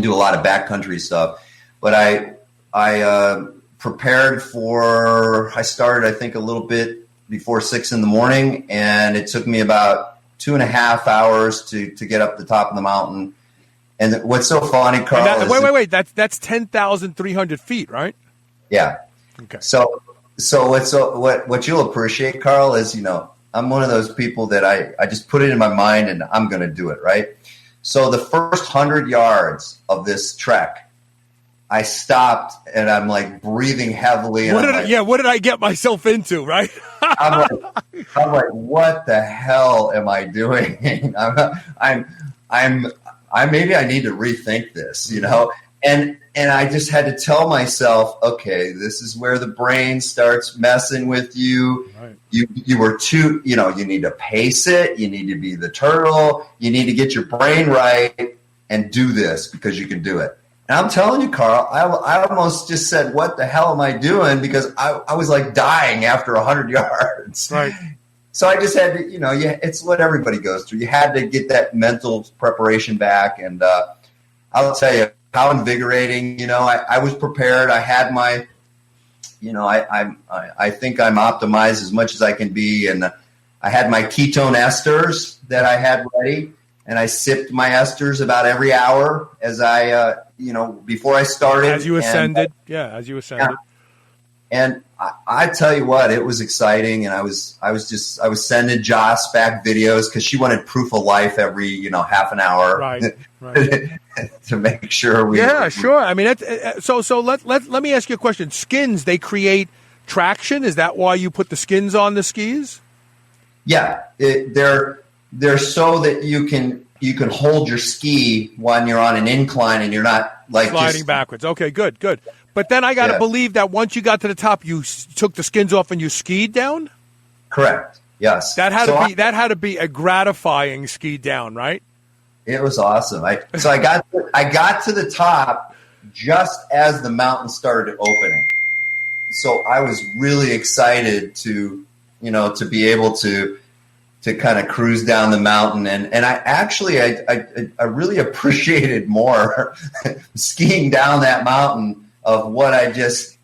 do a lot of backcountry stuff. But I prepared I started, I think, a little bit before 6 a.m, and it took me about 2.5 hours to get up the top of the mountain. And what's so funny, Carl, wait, that's 10,300 feet, right? Yeah. Okay. So what you'll appreciate, Carl, is, I'm one of those people that I just put it in my mind and I'm going to do it, right? So the first 100 yards of this trek, I stopped and I'm like breathing heavily. And what did I get myself into, right? I'm like, what the hell am I doing? Maybe I need to rethink this, And I just had to tell myself, okay, this is where the brain starts messing with you. Right. You were too, you need to pace it. You need to be the turtle. You need to get your brain right and do this because you can do it. And I'm telling you, Carl, I almost just said, what the hell am I doing? Because I was like dying after 100 yards. Right. So I just had to, it's what everybody goes through. You had to get that mental preparation back. And I'll tell you, how invigorating, I was prepared. I had my, I think I'm optimized as much as I can be. And I had my ketone esters that I had ready, and I sipped my esters about every hour as I, before I started. As you ascended. As you ascended. Yeah. And I tell you what, it was exciting. And I was sending Joss back videos because she wanted proof of life every, half an hour. Right. To make sure sure. I mean, so let me ask you a question. Skins, they create traction. Is that why you put the skins on the skis? Yeah, they're so that you can hold your ski when you're on an incline and you're not like sliding backwards. Okay, good. But then I got to believe that once you got to the top, you took the skins off and you skied down? Correct. Yes. That had to be a gratifying ski down, right? It was awesome. I got to the top just as the mountain started opening. So I was really excited to be able to kind of cruise down the mountain. And I actually, I really appreciated more skiing down that mountain of what I just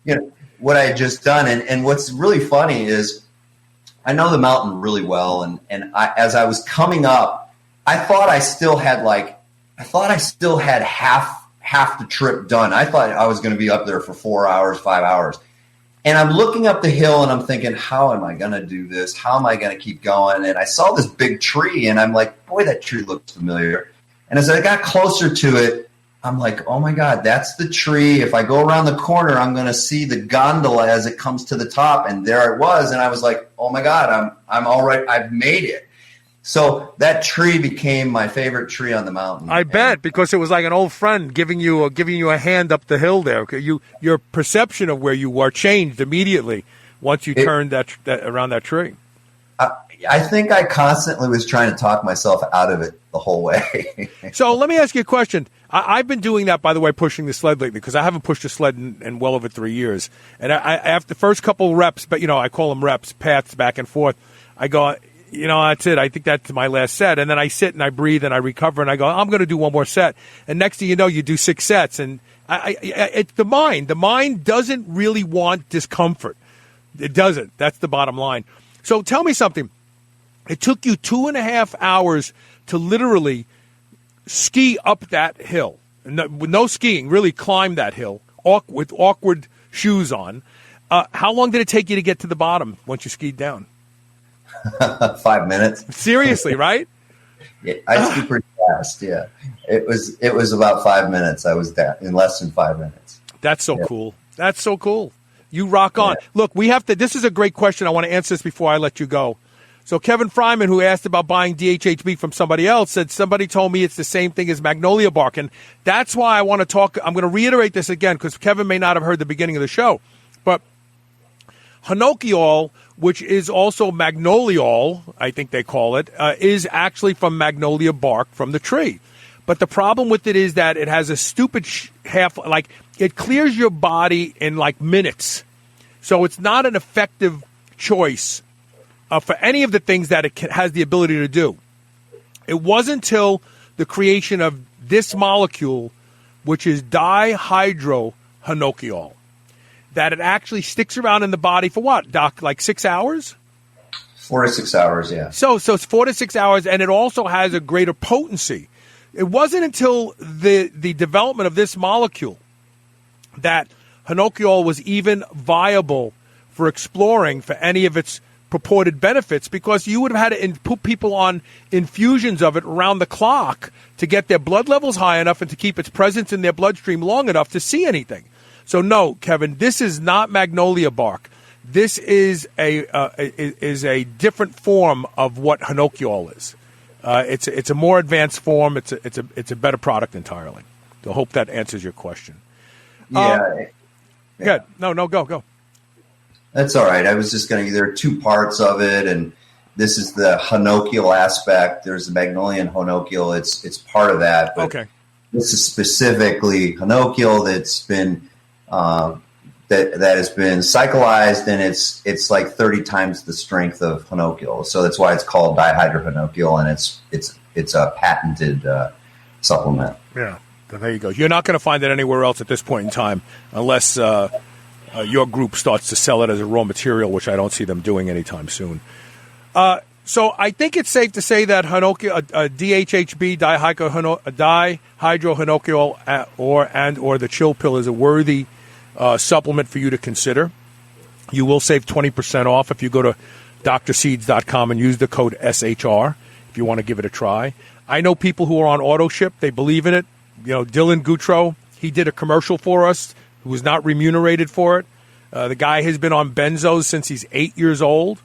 done. And what's really funny is I know the mountain really well. And as I was coming up, I thought I still had half the trip done. I thought I was going to be up there for 4 hours, 5 hours. And I'm looking up the hill and I'm thinking, how am I going to do this? How am I going to keep going? And I saw this big tree and I'm like, boy, that tree looks familiar. And as I got closer to it, I'm like, oh my God, that's the tree. If I go around the corner, I'm going to see the gondola as it comes to the top. And there it was. And I was like, oh my God, I'm all right. I've made it. So that tree became my favorite tree on the mountain. I bet, because it was like an old friend giving you a hand up the hill there. Your perception of where you were changed immediately once you turned that around that tree. I think I constantly was trying to talk myself out of it the whole way. So let me ask you a question. I've been doing that, by the way, pushing the sled lately, because I haven't pushed a sled in well over 3 years. And I after the first couple reps, but I call them reps, paths back and forth, I go, that's it. I think that's my last set. And then I sit and I breathe and I recover and I go, I'm going to do one more set. And next thing you know, you do 6 sets. And it's the mind. The mind doesn't really want discomfort. It doesn't. That's the bottom line. So tell me something. It took you 2.5 hours to literally ski up that hill. With no skiing, really climb that hill with awkward shoes on. How long did it take you to get to the bottom once you skied down? 5 minutes. Seriously, right? Yeah, I ski pretty fast. Yeah, it was about 5 minutes. I was down in less than 5 minutes. That's so cool. That's so cool. You rock on. Yeah. Look, we have to. This is a great question. I want to answer this before I let you go. So Kevin Fryman, who asked about buying DHHb from somebody else, said somebody told me it's the same thing as Magnolia bark, and that's why I want to talk. I'm going to reiterate this again because Kevin may not have heard the beginning of the show, but Honokiol, which is also Magnoliol, I think they call it, is actually from Magnolia bark from the tree. But the problem with it is that it has a stupid it clears your body in like minutes. So it's not an effective choice for any of the things that it has the ability to do. It wasn't until the creation of this molecule, which is dihydro Honokiol, that it actually sticks around in the body for what, Doc? Like 6 hours? 4 to 6 hours, yeah. So it's 4 to 6 hours, and it also has a greater potency. It wasn't until the development of this molecule that Honokiol was even viable for exploring for any of its purported benefits, because you would have had to put people on infusions of it around the clock to get their blood levels high enough and to keep its presence in their bloodstream long enough to see anything. So no, Kevin, this is not Magnolia bark. This is a different form of what Honokiol is. It's a more advanced form. It's a better product entirely. So I hope that answers your question. Yeah. Good. No, go. That's all right. I was just there are 2 parts of it, and this is the Honokiol aspect. There's the Magnolia and Honokiol. It's part of that. But okay. This is specifically Honokiol that's been that has been cyclized, and it's like 30 times the strength of Honokiol. So that's why it's called dihydro Honokiol, and it's a patented supplement. Yeah, there you go. You're not going to find it anywhere else at this point in time, unless your group starts to sell it as a raw material, which I don't see them doing anytime soon. So I think it's safe to say that DHHb, dihydro Honokiol, or the chill pill is a worthy supplement for you to consider. You will save 20% off if you go to drseeds.com and use the code SHR if you want to give it a try. I know people who are on auto ship. They believe in it. Dylan Goutreau, he did a commercial for us. Who was not remunerated for it. The guy has been on benzos since he's 8 years old,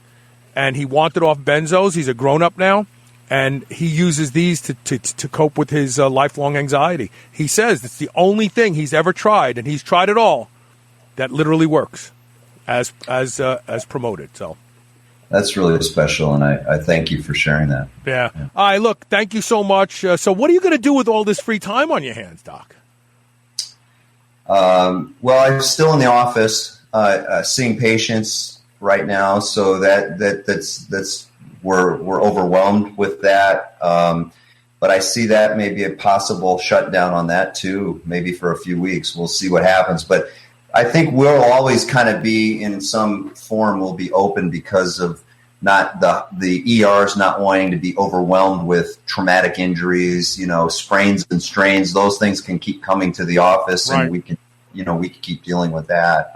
and he wanted off benzos. He's a grown-up now, and he uses these to cope with his lifelong anxiety. He says it's the only thing he's ever tried, and he's tried it all, that literally works as promoted. So that's really special, and I thank you for sharing that. Yeah. All right, look, thank you so much. So what are you going to do with all this free time on your hands, Doc? Well, I'm still in the office seeing patients right now, so that's we're overwhelmed with that. But I see that maybe a possible shutdown on that too, maybe for a few weeks. We'll see what happens. But I think we'll always kind of be in some form. We'll be open because of not the ERs not wanting to be overwhelmed with traumatic injuries, sprains and strains. Those things can keep coming to the office, right. And we can keep dealing with that.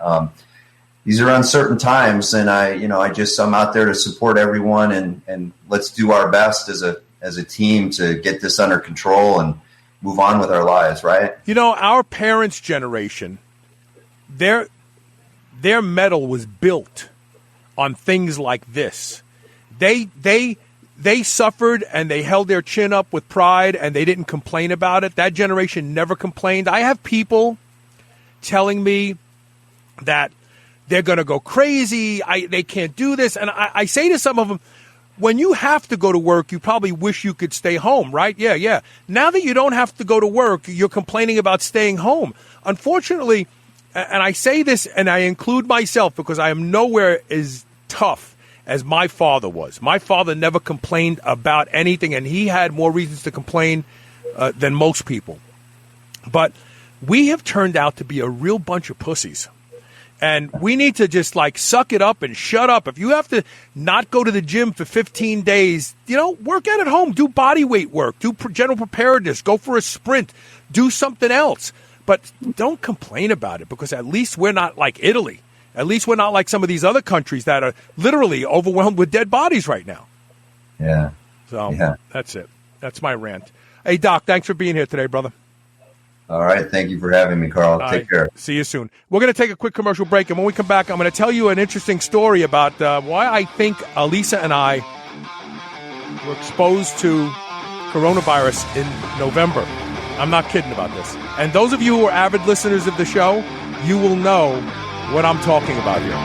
these are uncertain times, and I'm out there to support everyone, and let's do our best as a team to get this under control and move on with our lives, right? Our parents' generation, their metal was built on things like this. They suffered and they held their chin up with pride and they didn't complain about it. That generation never complained. I have people telling me that they're going to go crazy. They can't do this. And I say to some of them, when you have to go to work, you probably wish you could stay home, right? Yeah. Now that you don't have to go to work, you're complaining about staying home. Unfortunately, and I say this and I include myself because I am nowhere as tough as my father was. My father never complained about anything, and he had more reasons to complain than most people. But we have turned out to be a real bunch of pussies. And we need to just suck it up and shut up. If you have to not go to the gym for 15 days, work out at home, do body weight work, do general preparedness, go for a sprint, do something else. But don't complain about it, because at least we're not like Italy. At least we're not like some of these other countries that are literally overwhelmed with dead bodies right now. Yeah. So That's it. That's my rant. Hey, Doc, thanks for being here today, brother. All right. Thank you for having me, Carl. Take care. See you soon. We're going to take a quick commercial break, and when we come back, I'm going to tell you an interesting story about why I think Alisa and I were exposed to coronavirus in November. I'm not kidding about this. And those of you who are avid listeners of the show, you will know what I'm talking about here.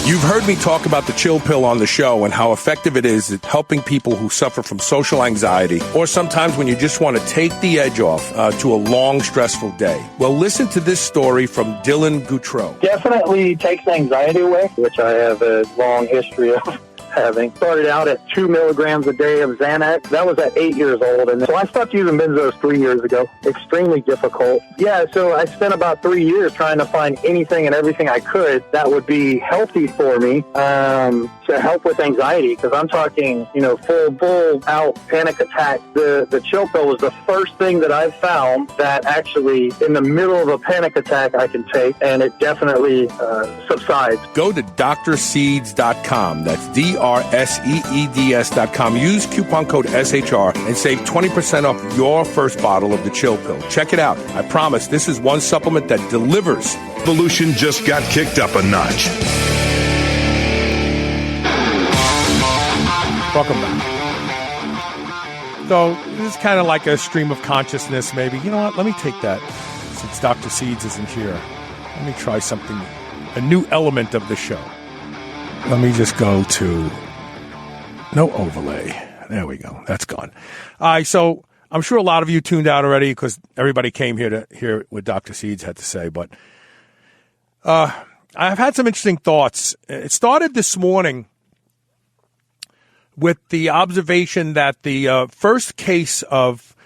You've heard me talk about the chill pill on the show and how effective it is at helping people who suffer from social anxiety, or sometimes when you just want to take the edge off to a long, stressful day. Well, listen to this story from Dylan Goutreau. Definitely takes anxiety away, which I have a long history of having. Started out at 2 milligrams a day of Xanax. That was at 8 years old. And so I stopped using benzos 3 years ago. Extremely difficult. Yeah, so I spent about 3 years trying to find anything and everything I could that would be healthy for me to help with anxiety. Because I'm talking, full out panic attack. The chill pill was the first thing that I've found that actually in the middle of a panic attack I can take, and it definitely subsides. Go to drseeds.com. That's DRSEEDS.com. Use coupon code SHR and save 20% off your first bottle of the chill pill. Check it out. I promise this is one supplement that delivers. Evolution just got kicked up a notch. Welcome back. So this is kind of like a stream of consciousness, maybe. You know what? Let me take that since Dr. Seeds isn't here. Let me try something, a new element of the show. Let me just go to no overlay. There we go. That's gone. All right. So I'm sure a lot of you tuned out already because everybody came here to hear what Dr. Seeds had to say. But I've had some interesting thoughts. It started this morning with the observation that the first case of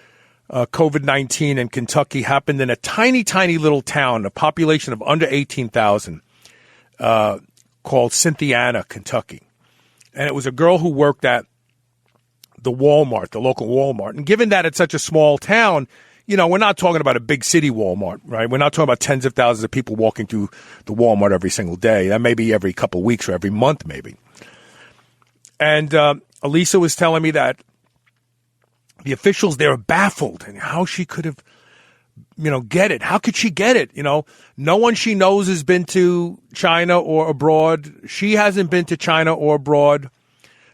COVID-19 in Kentucky happened in a tiny, tiny little town, a population of under 18,000, called Cynthiana, Kentucky. And it was a girl who worked at the Walmart, the local Walmart. And given that it's such a small town, we're not talking about a big city Walmart, right? We're not talking about tens of thousands of people walking through the Walmart every single day. That may be every couple of weeks or every month, maybe. And Alisa was telling me that the officials there are baffled and how she could have, get it. How could she get it? No one she knows has been to China or abroad. She hasn't been to China or abroad.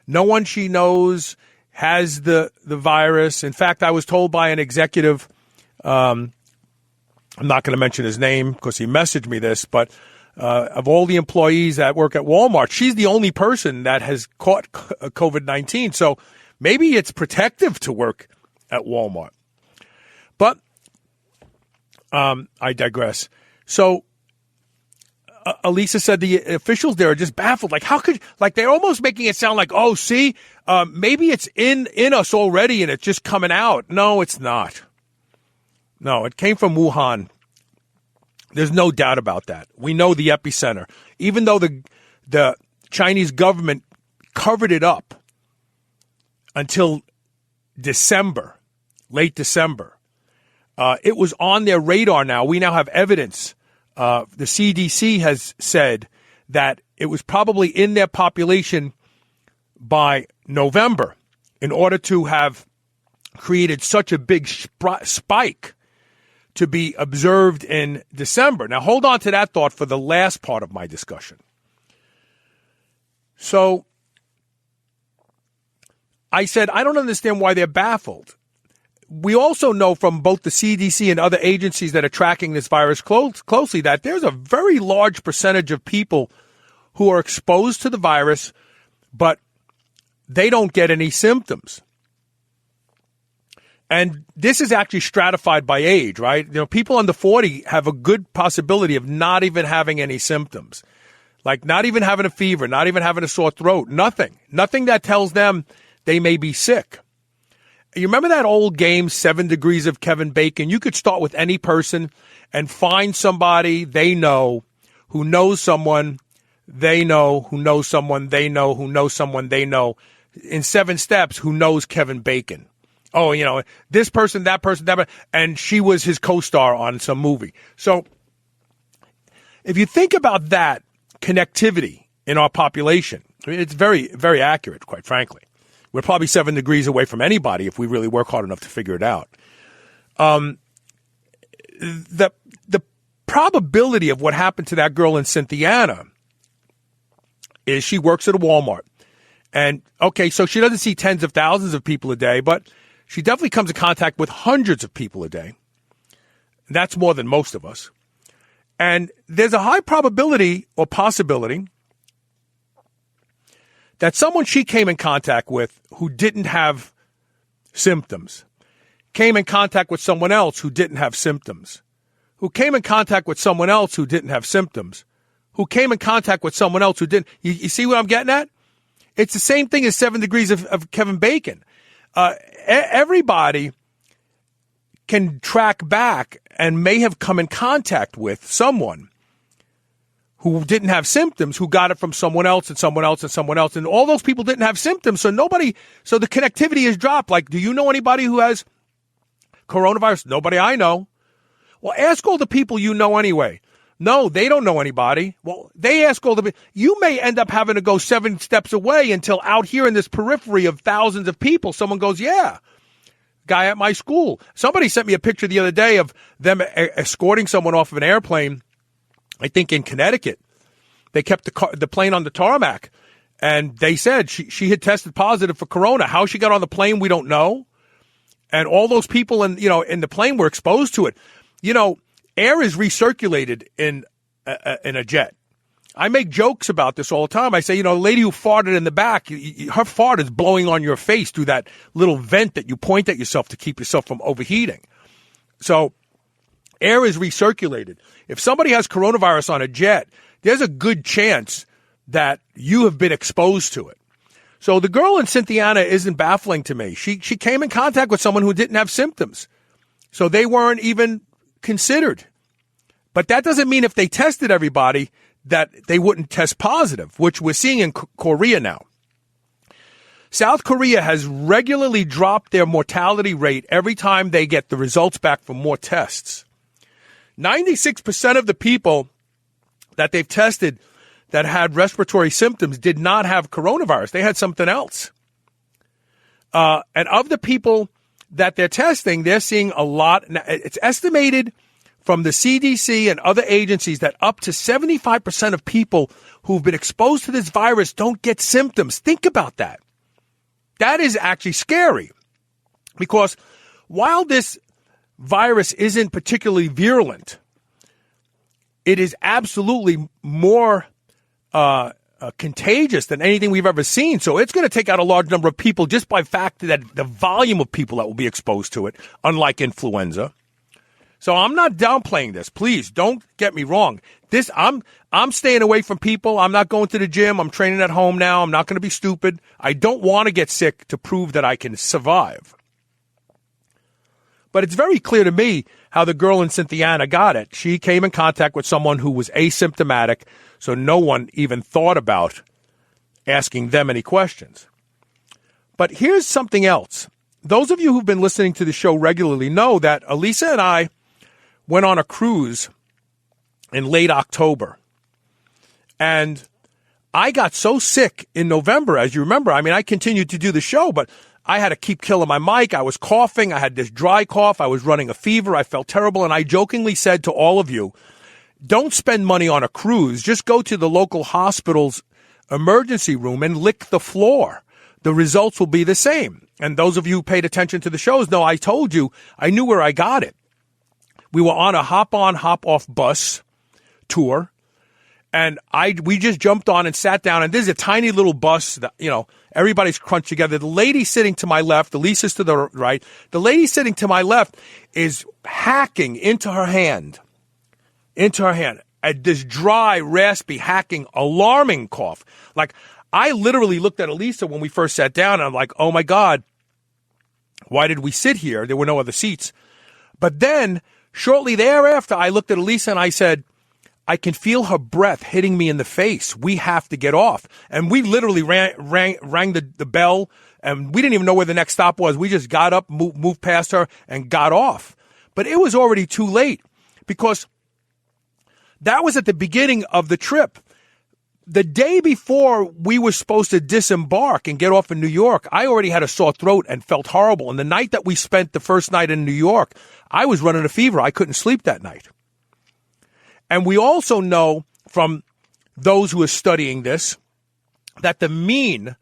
No one she knows has the virus. In fact, I was told by an executive, I'm not going to mention his name because he messaged me this, but of all the employees that work at Walmart, she's the only person that has caught COVID-19. So maybe it's protective to work at Walmart. But I digress. So Alisa said the officials there are just baffled. They're almost making it sound like, oh, see, maybe it's in us already and it's just coming out. No, it's not. No, it came from Wuhan. There's no doubt about that. We know the epicenter. Even though the Chinese government covered it up until December, late December. It was on their radar now. We now have evidence. The CDC has said that it was probably in their population by November in order to have created such a big spike to be observed in December. Now, hold on to that thought for the last part of my discussion. So I said, I don't understand why they're baffled. We also know from both the CDC and other agencies that are tracking this virus closely that there's a very large percentage of people who are exposed to the virus, but they don't get any symptoms. And this is actually stratified by age, right? You know, people under 40 have a good possibility of not even having any symptoms, like not even having a fever, not even having a sore throat, nothing that tells them they may be sick. You remember that old game, 7 Degrees of Kevin Bacon? You could start with any person and find somebody they know who knows someone they know who knows someone they know who knows someone they know in 7 steps who knows Kevin Bacon. Oh, you know, this person, that person, that person, and she was his co-star on some movie. So if you think about that connectivity in our population, I mean, it's very, very accurate, quite frankly. We're probably 7 degrees away from anybody if we really work hard enough to figure it out. The probability of what happened to that girl in Cynthiana is she works at a Walmart. And, okay, so she doesn't see tens of thousands of people a day, but she definitely comes in contact with hundreds of people a day. That's more than most of us. And there's a high probability or possibility that someone she came in contact with who didn't have symptoms came in contact with someone else who didn't have symptoms, who came in contact with someone else who didn't have symptoms, who came in contact with someone else who didn't. You see what I'm getting at? It's the same thing as 7 Degrees of Kevin Bacon. Everybody can track back and may have come in contact with someone who didn't have symptoms, who got it from someone else and someone else and someone else. And all those people didn't have symptoms. So the connectivity has dropped. Like, do you know anybody who has coronavirus? Nobody I know. Well, ask all the people you know anyway. No, they don't know anybody. Well, they ask all the people. You may end up having to go 7 steps away until out here in this periphery of thousands of people, someone goes, yeah, guy at my school. Somebody sent me a picture the other day of them escorting someone off of an airplane, I think in Connecticut. They kept the plane on the tarmac, and they said she had tested positive for corona. How she got on the plane, we don't know. And all those people in the plane were exposed to it. You know, air is recirculated in a jet. I make jokes about this all the time. I say, the lady who farted in the back, her fart is blowing on your face through that little vent that you point at yourself to keep yourself from overheating. So air is recirculated. If somebody has coronavirus on a jet, there's a good chance that you have been exposed to it. So the girl in Cynthiana isn't baffling to me. She came in contact with someone who didn't have symptoms. So they weren't even considered. But that doesn't mean if they tested everybody that they wouldn't test positive, which we're seeing in Korea now. South Korea has regularly dropped their mortality rate every time they get the results back from more tests. 96% of the people that they've tested that had respiratory symptoms did not have coronavirus. They had something else. And of the people that they're testing, they're seeing a lot. It's estimated from the CDC and other agencies that up to 75% of people who've been exposed to this virus don't get symptoms. Think about that. That is actually scary, because while this virus isn't particularly virulent, it is absolutely more contagious than anything we've ever seen. So it's going to take out a large number of people just by fact that the volume of people that will be exposed to it, unlike influenza. So I'm not downplaying this. Please don't get me wrong. I'm staying away from people. I'm not going to the gym. I'm training at home now. I'm not going to be stupid. I don't want to get sick to prove that I can survive. But it's very clear to me how the girl in Cynthiana got it. She came in contact with someone who was asymptomatic, so no one even thought about asking them any questions. But here's something else. those of you who've been listening to the show regularly know that Elisa and I went on a cruise in late October. And I got so sick in November, as you remember. I mean, I continued to do the show, but I had to keep killing my mic. I was coughing. I had this dry cough. I was running a fever. I felt terrible. And I jokingly said to all of you, don't spend money on a cruise. Just go to the local hospital's emergency room and lick the floor. The results will be the same. And those of you who paid attention to the shows know I told you I knew where I got it. We were on a hop-on, hop-off bus tour. And we just jumped on and sat down, and this is a tiny little bus that, everybody's crunched together. The lady sitting to my left, Elisa's to the right. The lady sitting to my left is hacking into her hand. At this dry, raspy, hacking, alarming cough. Like, I literally looked at Elisa when we first sat down, and I'm like, oh my God, why did we sit here? There were no other seats. But then, shortly thereafter, I looked at Elisa and I said, I can feel her breath hitting me in the face. We have to get off. And we literally rang the bell, and we didn't even know where the next stop was. We just got up, moved past her, and got off. But it was already too late because that was at the beginning of the trip. The day before we were supposed to disembark and get off in New York, I already had a sore throat and felt horrible. And the night that we spent the first night in New York, I was running a fever. I couldn't sleep that night. And we also know from those who are studying this that the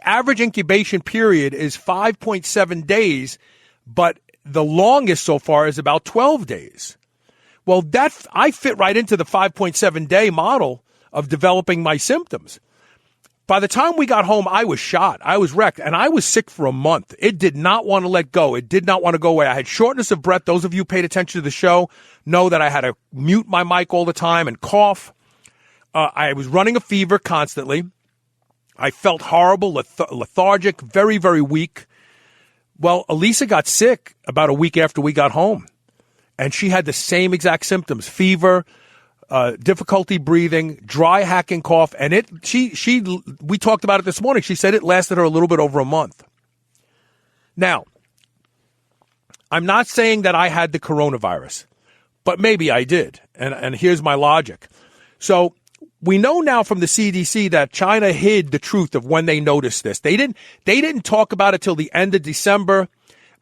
average incubation period is 5.7 days, but the longest so far is about 12 days. Well, I fit right into the 5.7 day model of developing my symptoms. By the time we got home, I was shot. I was wrecked, and I was sick for a month. It did not want to let go. It did not want to go away. I had shortness of breath. Those of you who paid attention to the show know that I had to mute my mic all the time and cough. I was running a fever constantly. I felt horrible, lethargic, very, very weak. Well, Elisa got sick about a week after we got home, and she had the same exact symptoms: fever, difficulty breathing, dry hacking cough, and we talked about it this morning. She said it lasted her a little bit over a month. Now, I'm not saying that I had the coronavirus, but maybe I did, and here's my logic. So we know now from the CDC that China hid the truth of when they noticed this. They didn't talk about it till the end of December.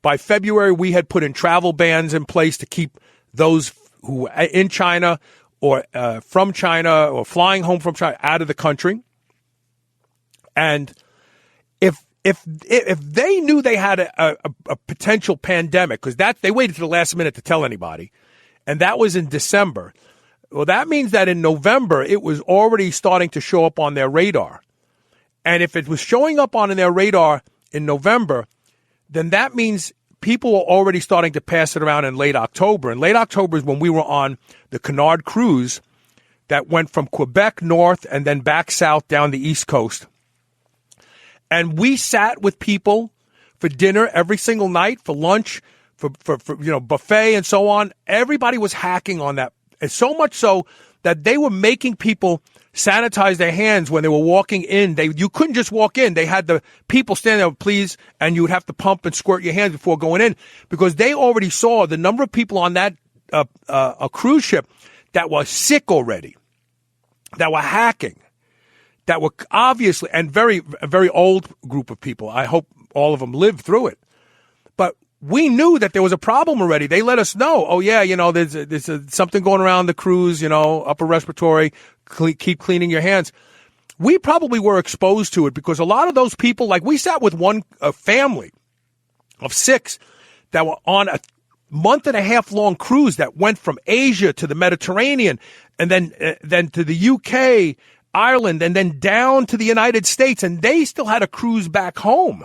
By February, we had put in travel bans in place to keep those who are in China or from China or flying home from China out of the country. And if they knew they had a potential pandemic, because they waited to the last minute to tell anybody, and that was in December, well, that means that in November, it was already starting to show up on their radar. And if it was showing up on their radar in November, then that means people were already starting to pass it around in late October. And late October is when we were on the Canard cruise that went from Quebec north and then back south down the East Coast. And we sat with people for dinner every single night, for lunch, for buffet and so on. Everybody was hacking on that. And so much so that they were making people sanitize their hands when they were walking in. You couldn't just walk in. They had the people stand there, please, and you would have to pump and squirt your hands before going in, because they already saw the number of people on that a cruise ship that were sick already, that were hacking, that were obviously, and a very old group of people. I hope all of them lived through it. But we knew that there was a problem already. They let us know, oh yeah, there's something going around the cruise, upper respiratory, keep cleaning your hands. We probably were exposed to it because a lot of those people, like we sat with a family of 6 that were on a month-and-a-half long cruise that went from Asia to the Mediterranean and then to the UK, Ireland, and then down to the United States. And they still had a cruise back home,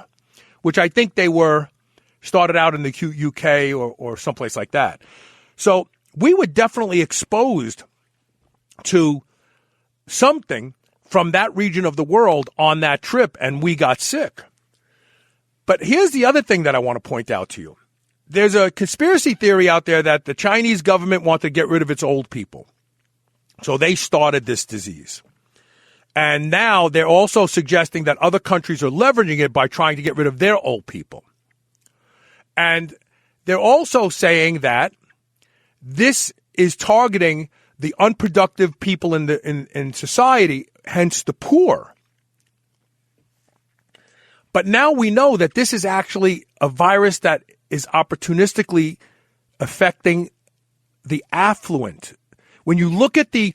which I think they started out in the UK or someplace like that. So we were definitely exposed to something from that region of the world on that trip, and we got sick. But here's the other thing that I want to point out to you. There's a conspiracy theory out there that the Chinese government wanted to get rid of its old people. So they started this disease. And now they're also suggesting that other countries are leveraging it by trying to get rid of their old people. And they're also saying that this is targeting the unproductive people in society, hence the poor. But now we know that this is actually a virus that is opportunistically affecting the affluent. When you look at the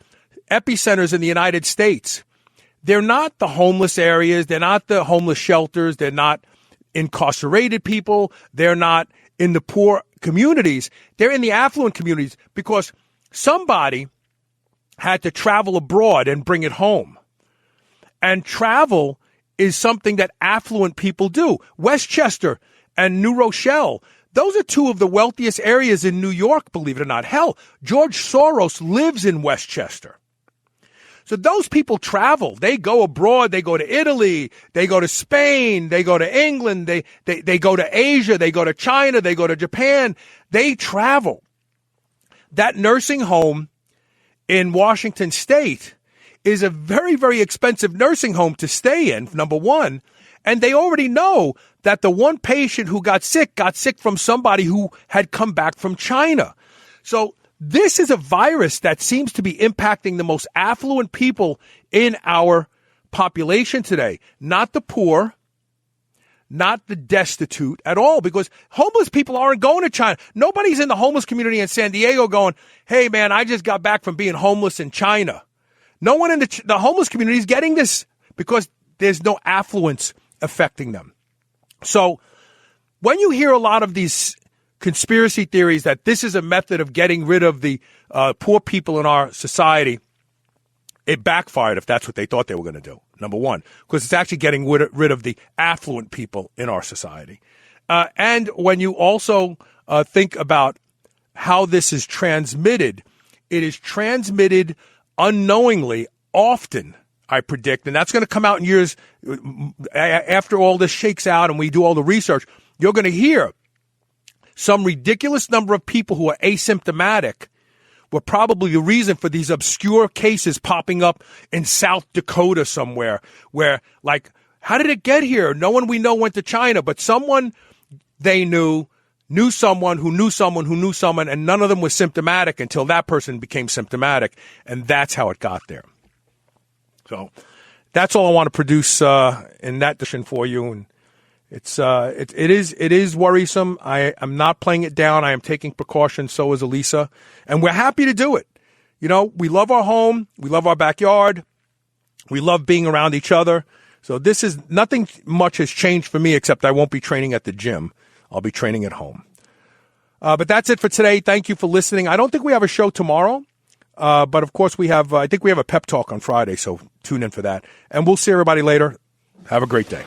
epicenters in the United States, they're not the homeless areas, they're not the homeless shelters, they're not incarcerated people, they're not in the poor communities, they're in the affluent communities because somebody had to travel abroad and bring it home. And travel is something that affluent people do. Westchester and New Rochelle, those are two of the wealthiest areas in New York, believe it or not. Hell, George Soros lives in Westchester. So those people travel. They go abroad. They go to Italy. They go to Spain. They go to England. They go to Asia. They go to China. They go to Japan. They travel. That nursing home in Washington State is a very, very expensive nursing home to stay in, number one. And they already know that the one patient who got sick from somebody who had come back from China. So this is a virus that seems to be impacting the most affluent people in our population today, not the poor, not the destitute at all, because homeless people aren't going to China. Nobody's in the homeless community in San Diego going, hey, man, I just got back from being homeless in China. No one in the homeless community is getting this because there's no affluence affecting them. So when you hear a lot of these conspiracy theories that this is a method of getting rid of the poor people in our society, it backfired if that's what they thought they were going to do, number one, because it's actually getting rid of the affluent people in our society. And when you also think about how this is transmitted, it is transmitted unknowingly, often, I predict, and that's going to come out in years after all this shakes out and we do all the research. You're going to hear some ridiculous number of people who are asymptomatic were probably the reason for these obscure cases popping up in South Dakota somewhere where, like, how did it get here? No one we know went to China, but someone they knew someone who knew someone who knew someone, and none of them was symptomatic until that person became symptomatic, and that's how it got there. So that's all I want to produce in that edition for you, and it is worrisome. I am not playing it down. I am taking precautions. So is Elisa, and we're happy to do it. You know, we love our home, we love our backyard, we love being around each other. So this is nothing much has changed for me except I won't be training at the gym. I'll be training at home. But that's it for today. Thank you for listening. I don't think we have a show tomorrow, but of course we have. I think we have a pep talk on Friday, so tune in for that. And we'll see everybody later. Have a great day.